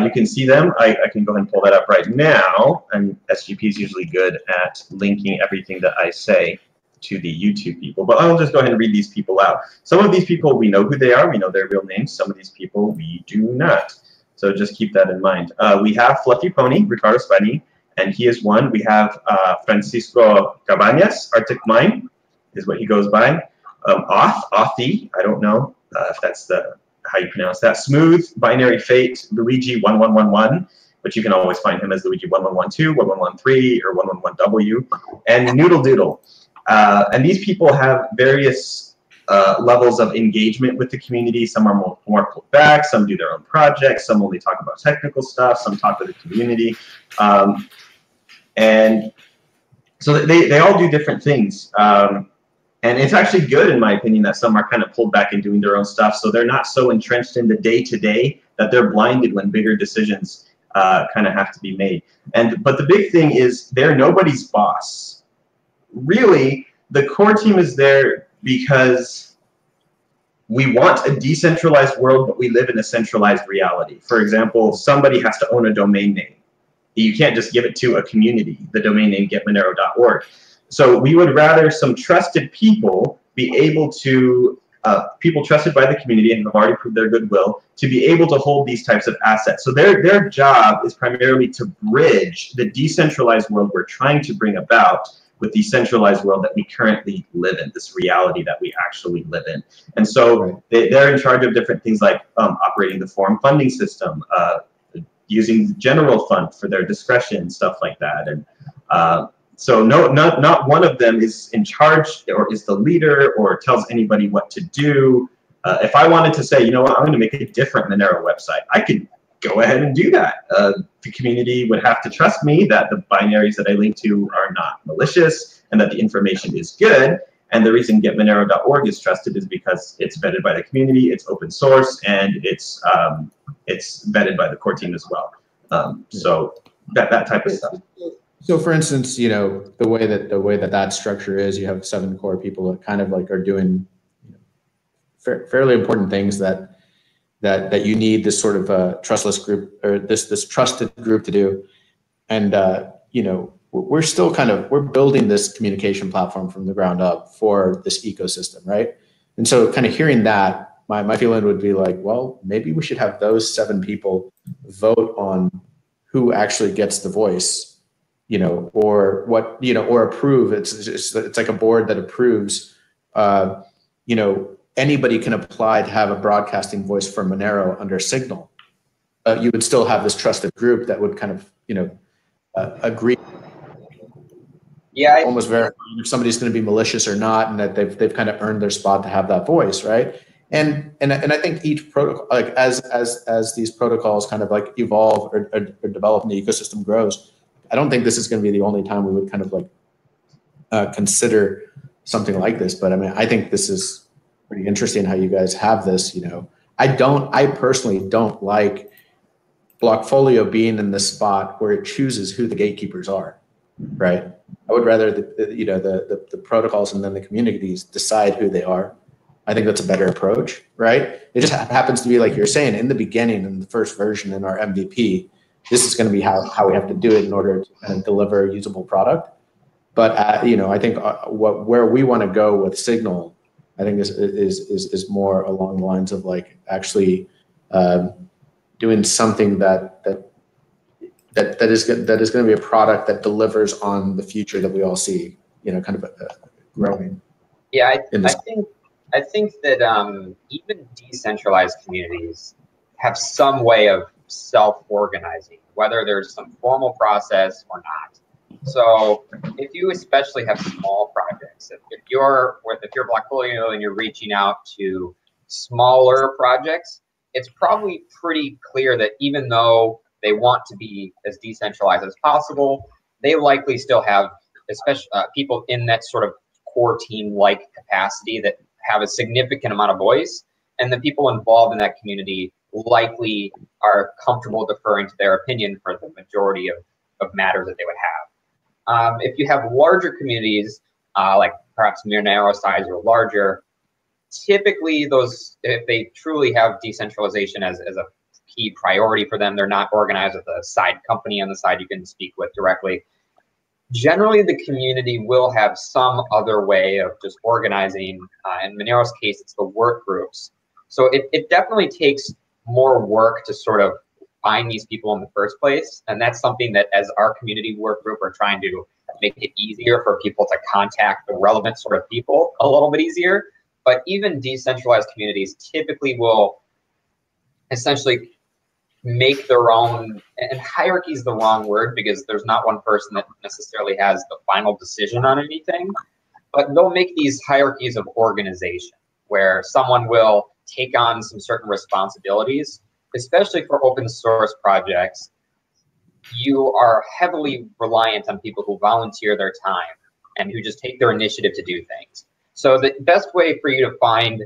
you can see them. I can go ahead and pull that up right now. And SGP is usually good at linking everything that I say to the YouTube people. But I'll just go ahead and read these people out. Some of these people, we know who they are. We know their real names. Some of these people, we do not. So just keep that in mind. We have Fluffy Pony, Ricardo Spani, and he is one. We have Francisco Cabañas, Arctic Mine is what he goes by. Authi, I don't know if that's how you pronounce that. Smooth, Binary Fate, Luigi 1111, but you can always find him as Luigi 1112, 1113, or 111W, and Noodle Doodle. And these people have various levels of engagement with the community. Some are more pulled back, some do their own projects, some only talk about technical stuff, some talk with the community. And so they all do different things. And it's actually good, in my opinion, that some are kind of pulled back and doing their own stuff, so they're not so entrenched in the day-to-day that they're blinded when bigger decisions kind of have to be made. But the big thing is they're nobody's boss. Really, the core team is there because we want a decentralized world, but we live in a centralized reality. For example, somebody has to own a domain name. You can't just give it to a community, the domain name getmonero.org. So we would rather some trusted people be able to, people trusted by the community and have already proved their goodwill, to be able to hold these types of assets. So their job is primarily to bridge the decentralized world we're trying to bring about with the centralized world that we currently live in, this reality that we actually live in. And so they're in charge of different things like operating the forum funding system, using the general fund for their discretion, stuff like that. And so not one of them is in charge or is the leader or tells anybody what to do. If I wanted to say, you know what, I'm going to make a different Monero website, I could go ahead and do that. The community would have to trust me that the binaries that I link to are not malicious and that the information is good. And the reason getmonero.org is trusted is because it's vetted by the community, it's open source, and it's vetted by the core team as well. So that type of stuff. So, for instance, you know, the way that structure is, you have 7 core people that kind of like are doing, you know, fairly important things that that you need this sort of trustless group, or this trusted group to do. And you know, we're still we're building this communication platform from the ground up for this ecosystem, right? And so kind of hearing that, my feeling would be like, well, maybe we should have those 7 people vote on who actually gets the voice, you know, or what, you know, or approve. It's like a board that approves, you know, anybody can apply to have a broadcasting voice for Monero under Signal. You would still have this trusted group that would kind of, you know, agree. Yeah, almost verifying if somebody's going to be malicious or not, and that they've kind of earned their spot to have that voice, right? And I think each protocol, like as these protocols kind of like evolve or develop and the ecosystem grows, I don't think this is going to be the only time we would kind of like consider something like this. But I mean, I think this is pretty interesting how you guys have this. You know, I personally don't like Blockfolio being in the spot where it chooses who the gatekeepers are, right? I would rather the protocols and then the communities decide who they are. I think that's a better approach, right? It just happens to be like you're saying in the beginning, in the first version in our MVP, this is going to be how we have to do it in order to kind of deliver a usable product. But you know, I think where we want to go with Signal, I think is more along the lines of like actually doing something that is going to be a product that delivers on the future that we all see, you know, kind of growing. Yeah, I think that even decentralized communities have some way of self-organizing, whether there's some formal process or not. So if you especially have small projects, if you're Blockfolio and you're reaching out to smaller projects, it's probably pretty clear that even though they want to be as decentralized as possible, they likely still have, especially people in that sort of core team-like capacity that have a significant amount of voice, and the people involved in that community likely are comfortable deferring to their opinion for the majority of matters that they would have. If you have larger communities, like perhaps Monero size or larger, typically those, if they truly have decentralization as a key priority for them, they're not organized with a side company on the side you can speak with directly. Generally, the community will have some other way of just organizing. In Monero's case, it's the work groups. So it definitely takes more work to sort of find these people in the first place. And that's something that as our community work group are trying to make it easier for people to contact the relevant sort of people a little bit easier. But even decentralized communities typically will essentially make their own, and hierarchy is the wrong word because there's not one person that necessarily has the final decision on anything, but they'll make these hierarchies of organization where someone will take on some certain responsibilities. Especially for open source projects, you are heavily reliant on people who volunteer their time and who just take their initiative to do things. So the best way for you to find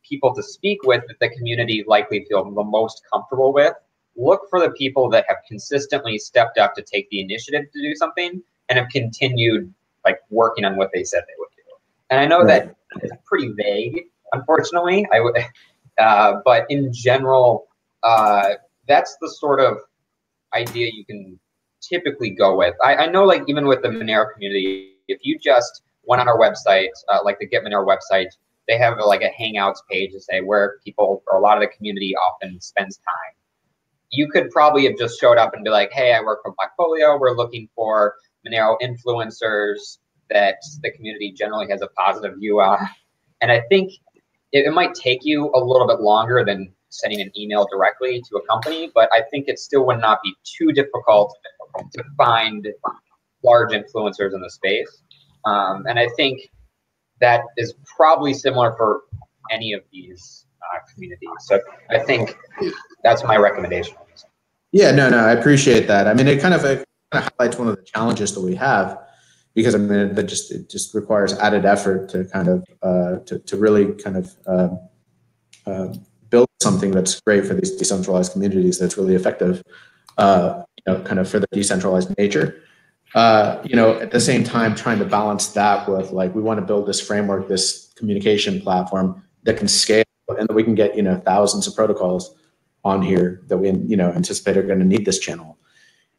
people to speak with that the community likely feel the most comfortable with, look for the people that have consistently stepped up to take the initiative to do something and have continued like working on what they said they would do. And I know that it's pretty vague, unfortunately. But in general, that's the sort of idea you can typically go with. I know, like, even with the Monero community, if you just went on our website, like the Get Monero website, they have like a Hangouts page to say where people, or a lot of the community often spends time. You could probably have just showed up and be like, hey, I work for Blockfolio. We're looking for Monero influencers that the community generally has a positive view on. And I think it might take you a little bit longer than sending an email directly to a company, but I think it still would not be too difficult to find large influencers in the space. And I think that is probably similar for any of these communities. So I think that's my recommendation. Yeah, no, I appreciate that. I mean, it kind of highlights one of the challenges that we have, because I mean, it just requires added effort to kind of to really kind of build something that's great for these decentralized communities that's really effective, you know, kind of for the decentralized nature. You know, at the same time, trying to balance that with like, we want to build this framework, this communication platform that can scale and that we can get, thousands of protocols on here that we, anticipate are going to need this channel.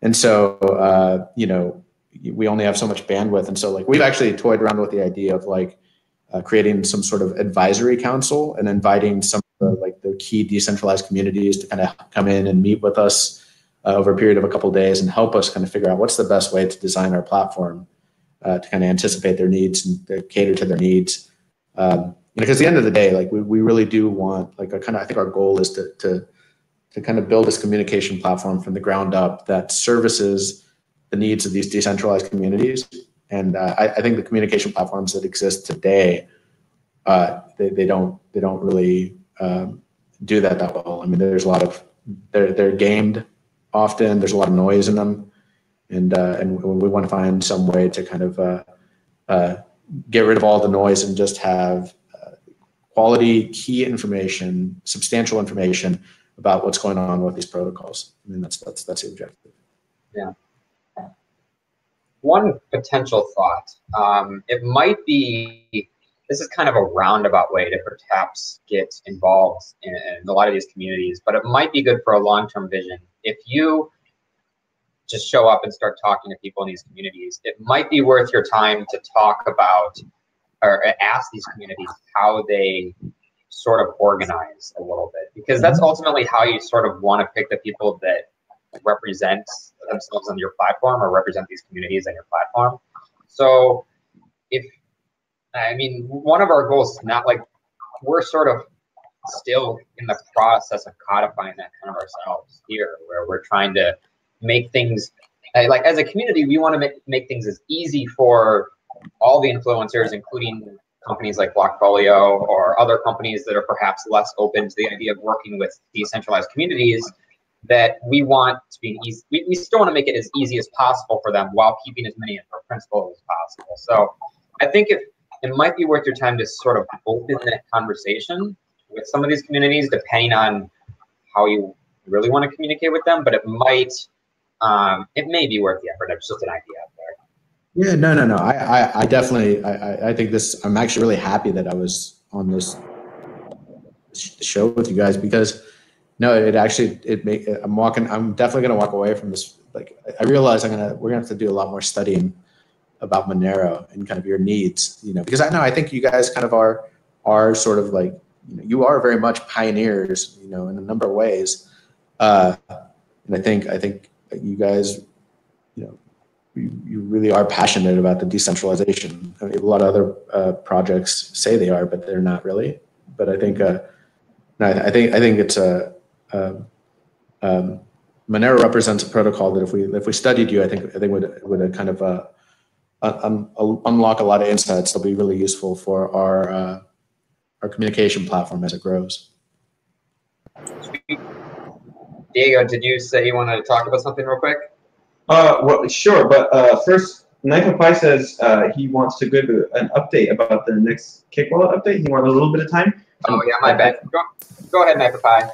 And so, we only have so much bandwidth. And so like, we've actually toyed around with the idea of like creating some sort of advisory council and inviting some of the key decentralized communities to kind of come in and meet with us over a period of a couple of days and help us kind of figure out what's the best way to design our platform to kind of anticipate their needs and cater to their needs. Because at the end of the day, like we really do want I think our goal is to kind of build this communication platform from the ground up that services the needs of these decentralized communities. And I think the communication platforms that exist today, they don't really do that well. I mean, there's a lot of they're gamed often. There's a lot of noise in them, and we want to find some way to kind of get rid of all the noise and just have quality, key information, substantial information about what's going on with these protocols. I mean, that's the objective. Yeah. One potential thought, it might be, this is kind of a roundabout way to perhaps get involved in a lot of these communities, but it might be good for a long-term vision. If you just show up and start talking to people in these communities, it might be worth your time to talk about or ask these communities how they sort of organize a little bit, because that's ultimately how you sort of want to pick the people that represent themselves on your platform or represent these communities on your platform. So one of our goals is not like, we're sort of still in the process of codifying that kind of ourselves here, where we're trying to make things, like as a community, we want to make things as easy for all the influencers, including companies like Blockfolio or other companies that are perhaps less open to the idea of working with decentralized communities, that we want to be easy. We still want to make it as easy as possible for them while keeping as many of our principles as possible. So I think it might be worth your time to sort of open that conversation with some of these communities, depending on how you really want to communicate with them. But it may be worth the effort. It's just an idea out there. Yeah, no. I definitely, I think this, I'm actually really happy that I was on this show with you guys, because no, I'm definitely going to walk away from this. Like, I realize we're going to have to do a lot more studying about Monero and kind of your needs, because I think you guys kind of are sort of like, you are very much pioneers, in a number of ways. And I think you guys, you really are passionate about the decentralization. I mean, a lot of other projects say they are, but they're not really. But I think, I think it's Monero represents a protocol that if we studied you, I think would kind of unlock a lot of insights that'll be really useful for our communication platform as it grows. Diego, did you say you wanted to talk about something real quick? Well, sure, but first, Knife of Pi says he wants to give an update about the next Cake Wallet update. He wanted a little bit of time. Oh yeah, my bad. Go ahead, Knife of Pi.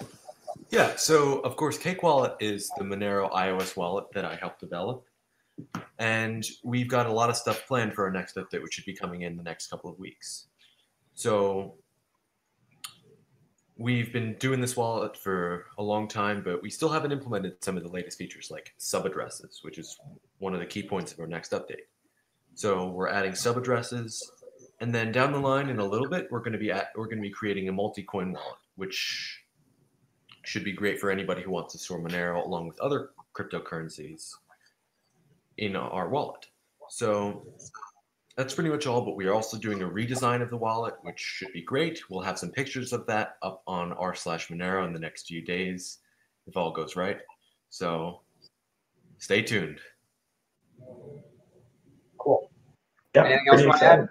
Yeah, so of course, Cake Wallet is the Monero iOS wallet that I helped develop. And we've got a lot of stuff planned for our next update, which should be coming in the next couple of weeks. So we've been doing this wallet for a long time, but we still haven't implemented some of the latest features like sub-addresses, which is one of the key points of our next update. So we're adding sub-addresses, and then down the line in a little bit, we're going to be creating a multi-coin wallet, which should be great for anybody who wants to store Monero along with other cryptocurrencies in our wallet. So that's pretty much all, but we are also doing a redesign of the wallet, which should be great. We'll have some pictures of that up on r/Monero in the next few days, if all goes right. So stay tuned. Cool. Yeah, anything else you want to add?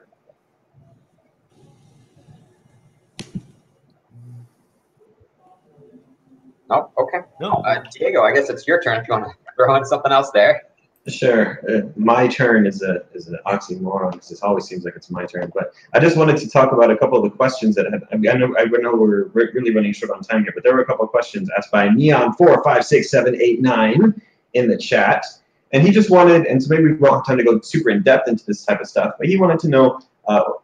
No? Okay. No. Diego, I guess it's your turn if you want to throw in something else there. Sure. My turn is an oxymoron, because it always seems like it's my turn. But I just wanted to talk about a couple of the questions that I know we're really running short on time here, but there were a couple of questions asked by Neon456789 in the chat. And he just wanted, and so maybe we won't have time to go super in depth into this type of stuff, but he wanted to know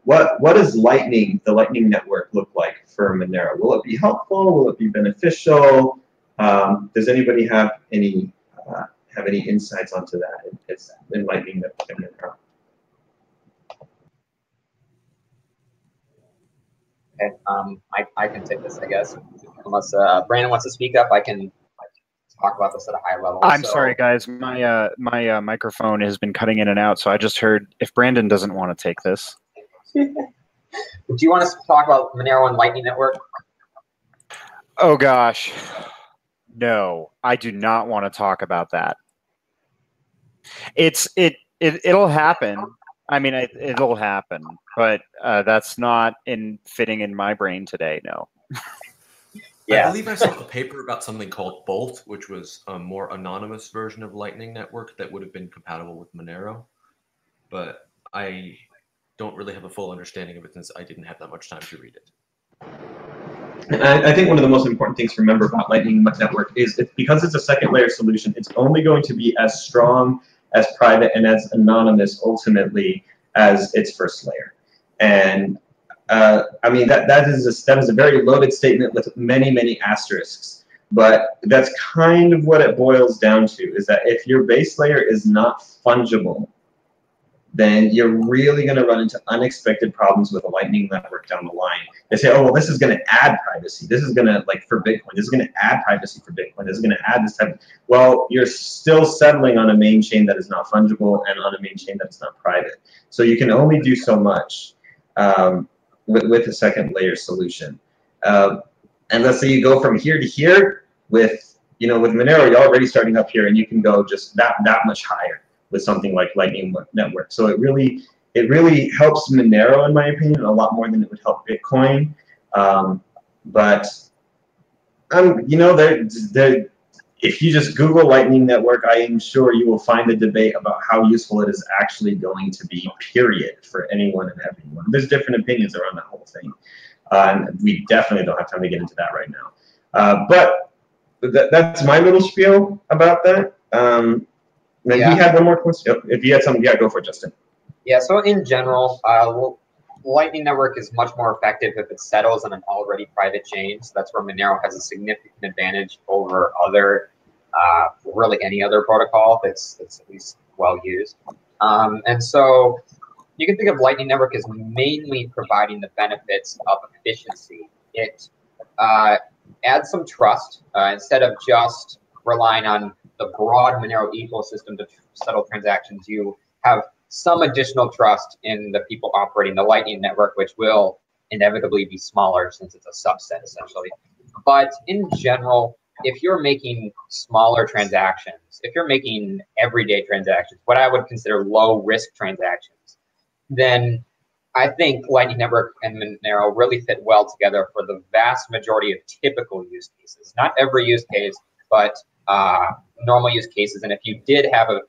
what does the Lightning Network look like for Monero? Will it be helpful? Will it be beneficial? Does anybody have any insights onto that? It's enlightening that Monero. Okay, I can take this, I guess. Unless Brandon wants to speak up, I can talk about this at a high level. I'm sorry, guys. My microphone has been cutting in and out, so I just heard if Brandon doesn't want to take this. Do you want us to talk about Monero and Lightning Network? Oh gosh, no, I do not want to talk about that. It'll happen. I mean, it'll happen, but that's not fitting in my brain today. No. Yeah. I believe I saw a paper about something called Bolt, which was a more anonymous version of Lightning Network that would have been compatible with Monero, but I don't really have a full understanding of it since I didn't have that much time to read it. And I think one of the most important things to remember about Lightning Network is because it's a second layer solution, it's only going to be as strong, as private, and as anonymous ultimately as its first layer. And I mean, that is a very loaded statement with many, many asterisks. But that's kind of what it boils down to, is that if your base layer is not fungible, then you're really going to run into unexpected problems with a Lightning Network down the line. They say, oh, well, this is going to add privacy. This is going to, like, for Bitcoin, this is going to add privacy for Bitcoin. This is going to add this type of, well, you're still settling on a main chain that is not fungible and on a main chain that is not private. So you can only do so much with a second layer solution. And let's say you go from here to here with Monero, you're already starting up here, and you can go just that much higher with something like Lightning Network. So it really helps Monero, in my opinion, a lot more than it would help Bitcoin. If you just Google Lightning Network, I am sure you will find a debate about how useful it is actually going to be, period, for anyone and everyone. There's different opinions around that whole thing. And we definitely don't have time to get into that right now. But that's my little spiel about that. Then he had one more question. If you had something, yeah, go for it, Justin. Yeah, so in general, Lightning Network is much more effective if it settles on an already private chain. So that's where Monero has a significant advantage over really any other protocol that's at least well used. And so you can think of Lightning Network as mainly providing the benefits of efficiency. It adds some trust instead of just relying on the broad Monero ecosystem to settle transactions. You have some additional trust in the people operating the Lightning Network, which will inevitably be smaller since it's a subset, essentially. But in general, if you're making smaller transactions, if you're making everyday transactions, what I would consider low-risk transactions, then I think Lightning Network and Monero really fit well together for the vast majority of typical use cases. Not every use case, but normal use cases. And if you did have a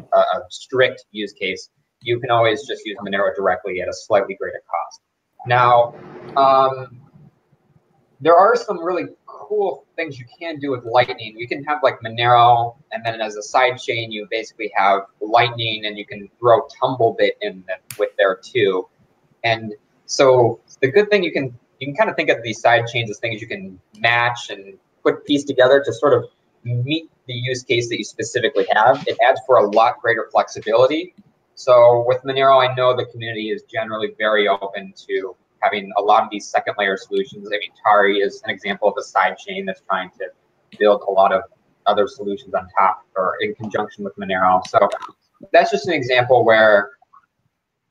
strict use case, you can always just use Monero directly at a slightly greater cost. Now, there are some really cool things you can do with Lightning. You can have like Monero, and then as a side chain, you basically have Lightning, and you can throw Tumblebit in with there too. And so the good thing, you can kind of think of these side chains as things you can match and piece together to sort of meet the use case that you specifically have. It adds for a lot greater flexibility. So with Monero, I know the community is generally very open to having a lot of these second layer solutions. I mean, Tari is an example of a side chain that's trying to build a lot of other solutions on top or in conjunction with Monero. So that's just an example where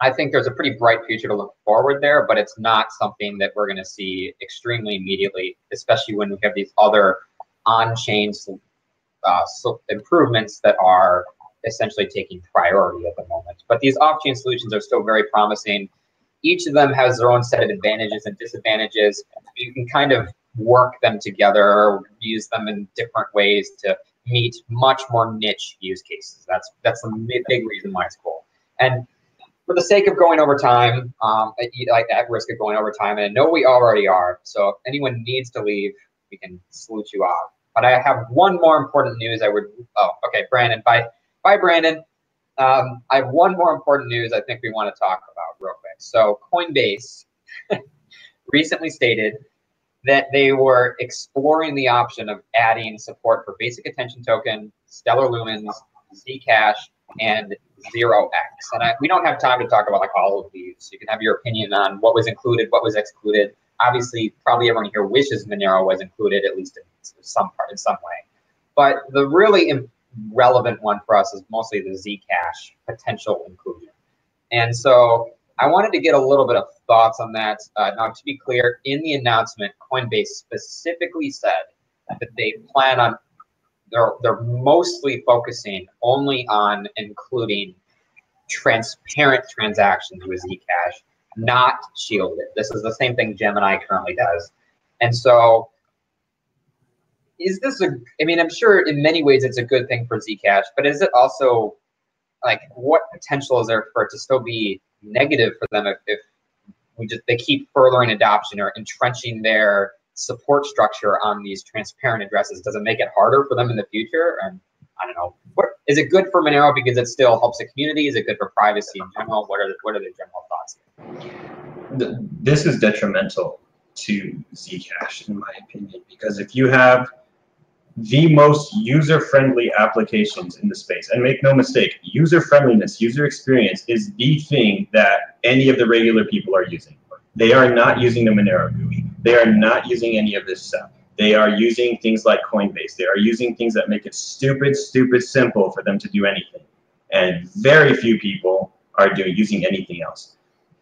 I think there's a pretty bright future to look forward there, but it's not something that we're going to see extremely immediately, especially when we have these other on-chain improvements that are essentially taking priority at the moment. But these off-chain solutions are still very promising. Each of them has their own set of advantages and disadvantages. You can kind of work them together or use them in different ways to meet much more niche use cases. That's a big reason why it's cool. And for the sake of going over time, at risk of going over time, and I know we already are, so if anyone needs to leave, we can salute you off. But I have one more important news okay, Brandon, bye, Brandon. I have one more important news I think we want to talk about real quick. So Coinbase recently stated that they were exploring the option of adding support for basic attention token, stellar lumens, Zcash, and 0x. And we don't have time to talk about like all of these. You can have your opinion on what was included, what was excluded. Obviously, probably everyone here wishes Monero was included, at least in some part, in some way. But the really relevant one for us is mostly the Zcash potential inclusion. And so I wanted to get a little bit of thoughts on that. Now, to be clear, in the announcement, Coinbase specifically said that they plan on, they're mostly focusing only on including transparent transactions with Zcash, not shielded. This is the same thing Gemini currently does. And so is this I mean, I'm sure in many ways it's a good thing for Zcash, but is it also, like, what potential is there for it to still be negative for them if they keep furthering adoption or entrenching their support structure on these transparent addresses? Does it make it harder for them in the future? And I don't know. Is it good for Monero because it still helps the community? Is it good for privacy in general? What are the general thoughts here? This is detrimental to Zcash, in my opinion, because if you have the most user-friendly applications in the space, and make no mistake, user-friendliness, user experience is the thing that any of the regular people are using. They are not using the Monero GUI. They are not using any of this stuff. They are using things like Coinbase. They are using things that make it stupid, stupid simple for them to do anything. And very few people are using anything else.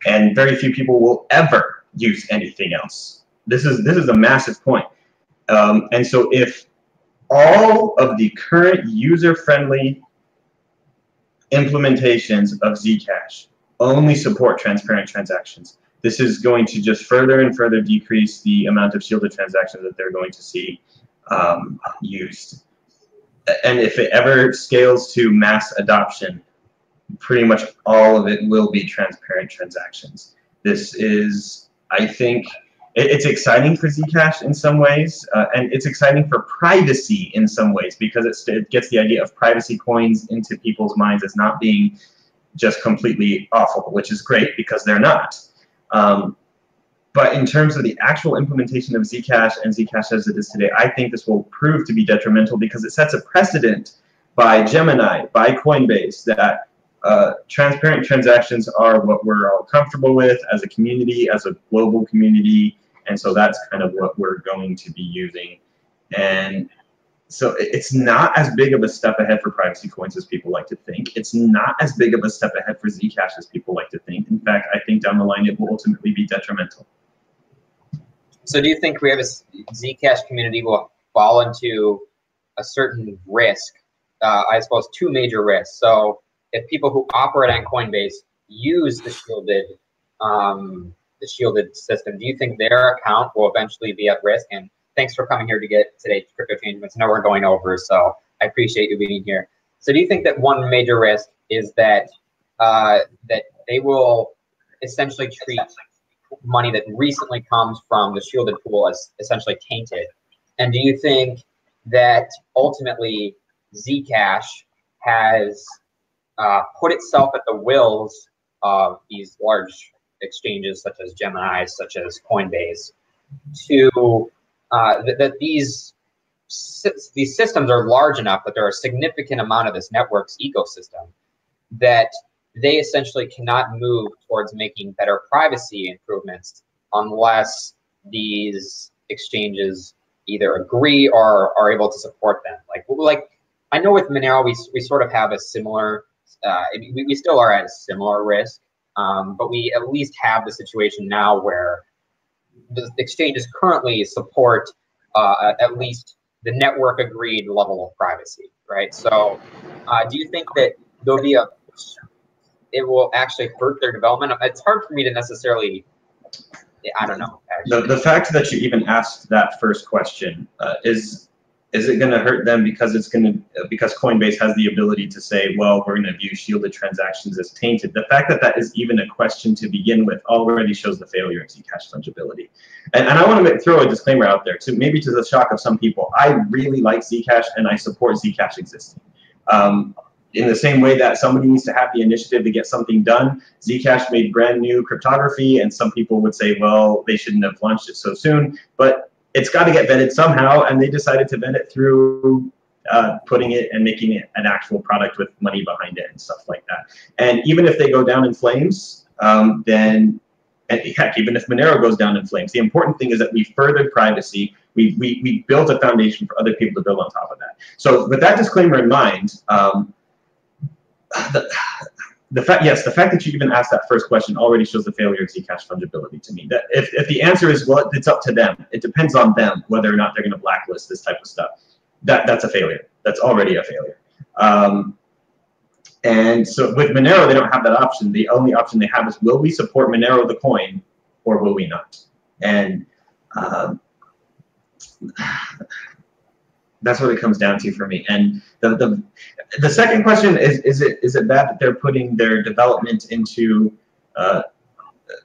And very few people will ever use anything else. This is a massive point. And so if all of the current user-friendly implementations of Zcash only support transparent transactions, this is going to just further and further decrease the amount of shielded transactions that they're going to see used. And if it ever scales to mass adoption, pretty much all of it will be transparent transactions. This is, I think, it's exciting for Zcash in some ways, and it's exciting for privacy in some ways, because it gets the idea of privacy coins into people's minds as not being just completely awful, which is great because they're not. But in terms of the actual implementation of Zcash and Zcash as it is today, I think this will prove to be detrimental because it sets a precedent by Gemini, by Coinbase, that transparent transactions are what we're all comfortable with as a community, as a global community, and so that's kind of what we're going to be using. And so it's not as big of a step ahead for privacy coins as people like to think. It's not as big of a step ahead for Zcash as people like to think. In fact, I think down the line it will ultimately be detrimental. So do you think we have a Zcash community will fall into a certain risk? I suppose two major risks. So if people who operate on Coinbase use the shielded system, do you think their account will eventually be at risk? And thanks for coming here to get today's crypto changements. I know we're going over, so I appreciate you being here. So do you think that one major risk is that that they will essentially treat money that recently comes from the shielded pool as essentially tainted? And do you think that ultimately Zcash has put itself at the wills of these large exchanges such as Gemini, such as Coinbase, to that these systems are large enough that there are a significant amount of this network's ecosystem that they essentially cannot move towards making better privacy improvements unless these exchanges either agree or are able to support them. Like I know with Monero, we sort of have a similar, we still are at a similar risk, but we at least have the situation now where the exchanges currently support at least the network agreed level of privacy, right? So do you think that there'll be it will actually hurt their development? It's hard for me to necessarily, I don't know. The fact that you even asked that first question is it going to hurt them because because Coinbase has the ability to say, well, we're going to view shielded transactions as tainted. The fact that that is even a question to begin with already shows the failure of Zcash fungibility. And I want to throw a disclaimer out there, maybe to the shock of some people. I really like Zcash and I support Zcash existing. In the same way that somebody needs to have the initiative to get something done, Zcash made brand new cryptography, and some people would say, well, they shouldn't have launched it so soon. But it's got to get vetted somehow, and they decided to vet it through putting it and making it an actual product with money behind it and stuff like that. And even if they go down in flames, then, and heck, even if Monero goes down in flames, the important thing is that we furthered privacy. We built a foundation for other people to build on top of that. So with that disclaimer in mind, the fact that you even asked that first question already shows the failure of Zcash fungibility to me. That if the answer is, well, it's up to them, it depends on them whether or not they're going to blacklist this type of stuff. That's a failure. That's already a failure. And so with Monero, they don't have that option. The only option they have is, will we support Monero the coin, or will we not? And that's what it comes down to for me. And the second question is it bad that they're putting their development into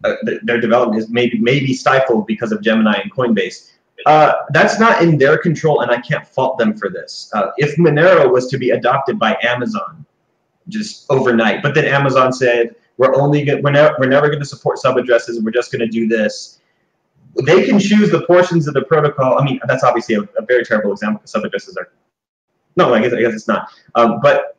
their development is maybe stifled because of Gemini and Coinbase? That's not in their control, and I can't fault them for this. If Monero was to be adopted by Amazon just overnight, but then Amazon said, we're never going to support sub-addresses, and we're just going to do this, they can choose the portions of the protocol. I mean, that's obviously a very terrible example, because sub-addresses are, no, I guess it's not. But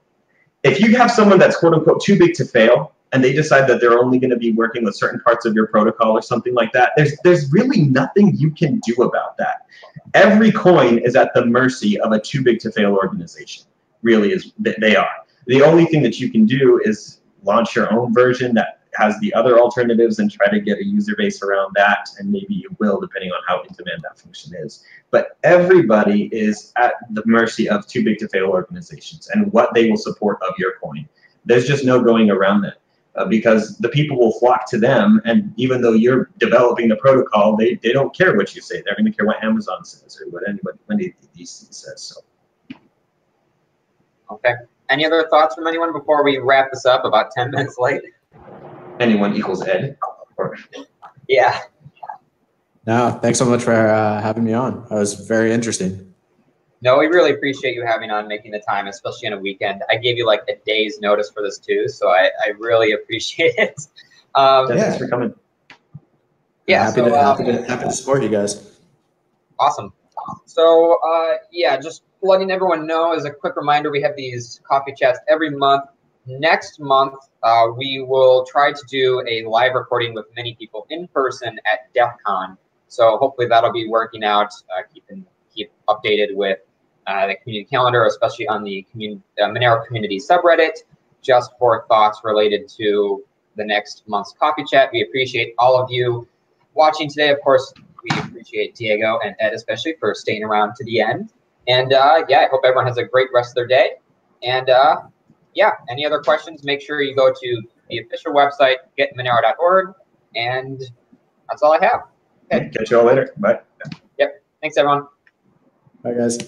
if you have someone that's quote unquote too big to fail, and they decide that they're only going to be working with certain parts of your protocol or something like that, there's really nothing you can do about that. Every coin is at the mercy of a too big to fail organization. Really is, they are. The only thing that you can do is launch your own version that has the other alternatives and try to get a user base around that, and maybe you will, depending on how in demand that function is. But everybody is at the mercy of too big to fail organizations and what they will support of your coin. There's just no going around that. Because the people will flock to them, and even though you're developing the protocol, they don't care what you say. They're going to care what Amazon says or what anybody these says. So, okay. Any other thoughts from anyone before we wrap this up? About 10 minutes late. Anyone equals Ed. Or... Yeah. No, thanks so much for having me on. That was very interesting. No, we really appreciate you having on, making the time, especially on a weekend. I gave you like a day's notice for this too, so I really appreciate it. Thanks for coming. Yeah, happy to support you guys. Awesome. So yeah, just letting everyone know, as a quick reminder, we have these coffee chats every month. Next month, we will try to do a live recording with many people in person at DEF CON. So hopefully that'll be working out. Keep updated with the community calendar, especially on the Monero community subreddit, just for thoughts related to the next month's coffee chat. We appreciate all of you watching today. Of course, we appreciate Diego and Ed especially for staying around to the end. And yeah, I hope everyone has a great rest of their day. And yeah, any other questions, make sure you go to the official website, getmonero.org. And that's all I have. Okay. Catch you all later. Bye. Yep. Thanks, everyone. Bye, guys.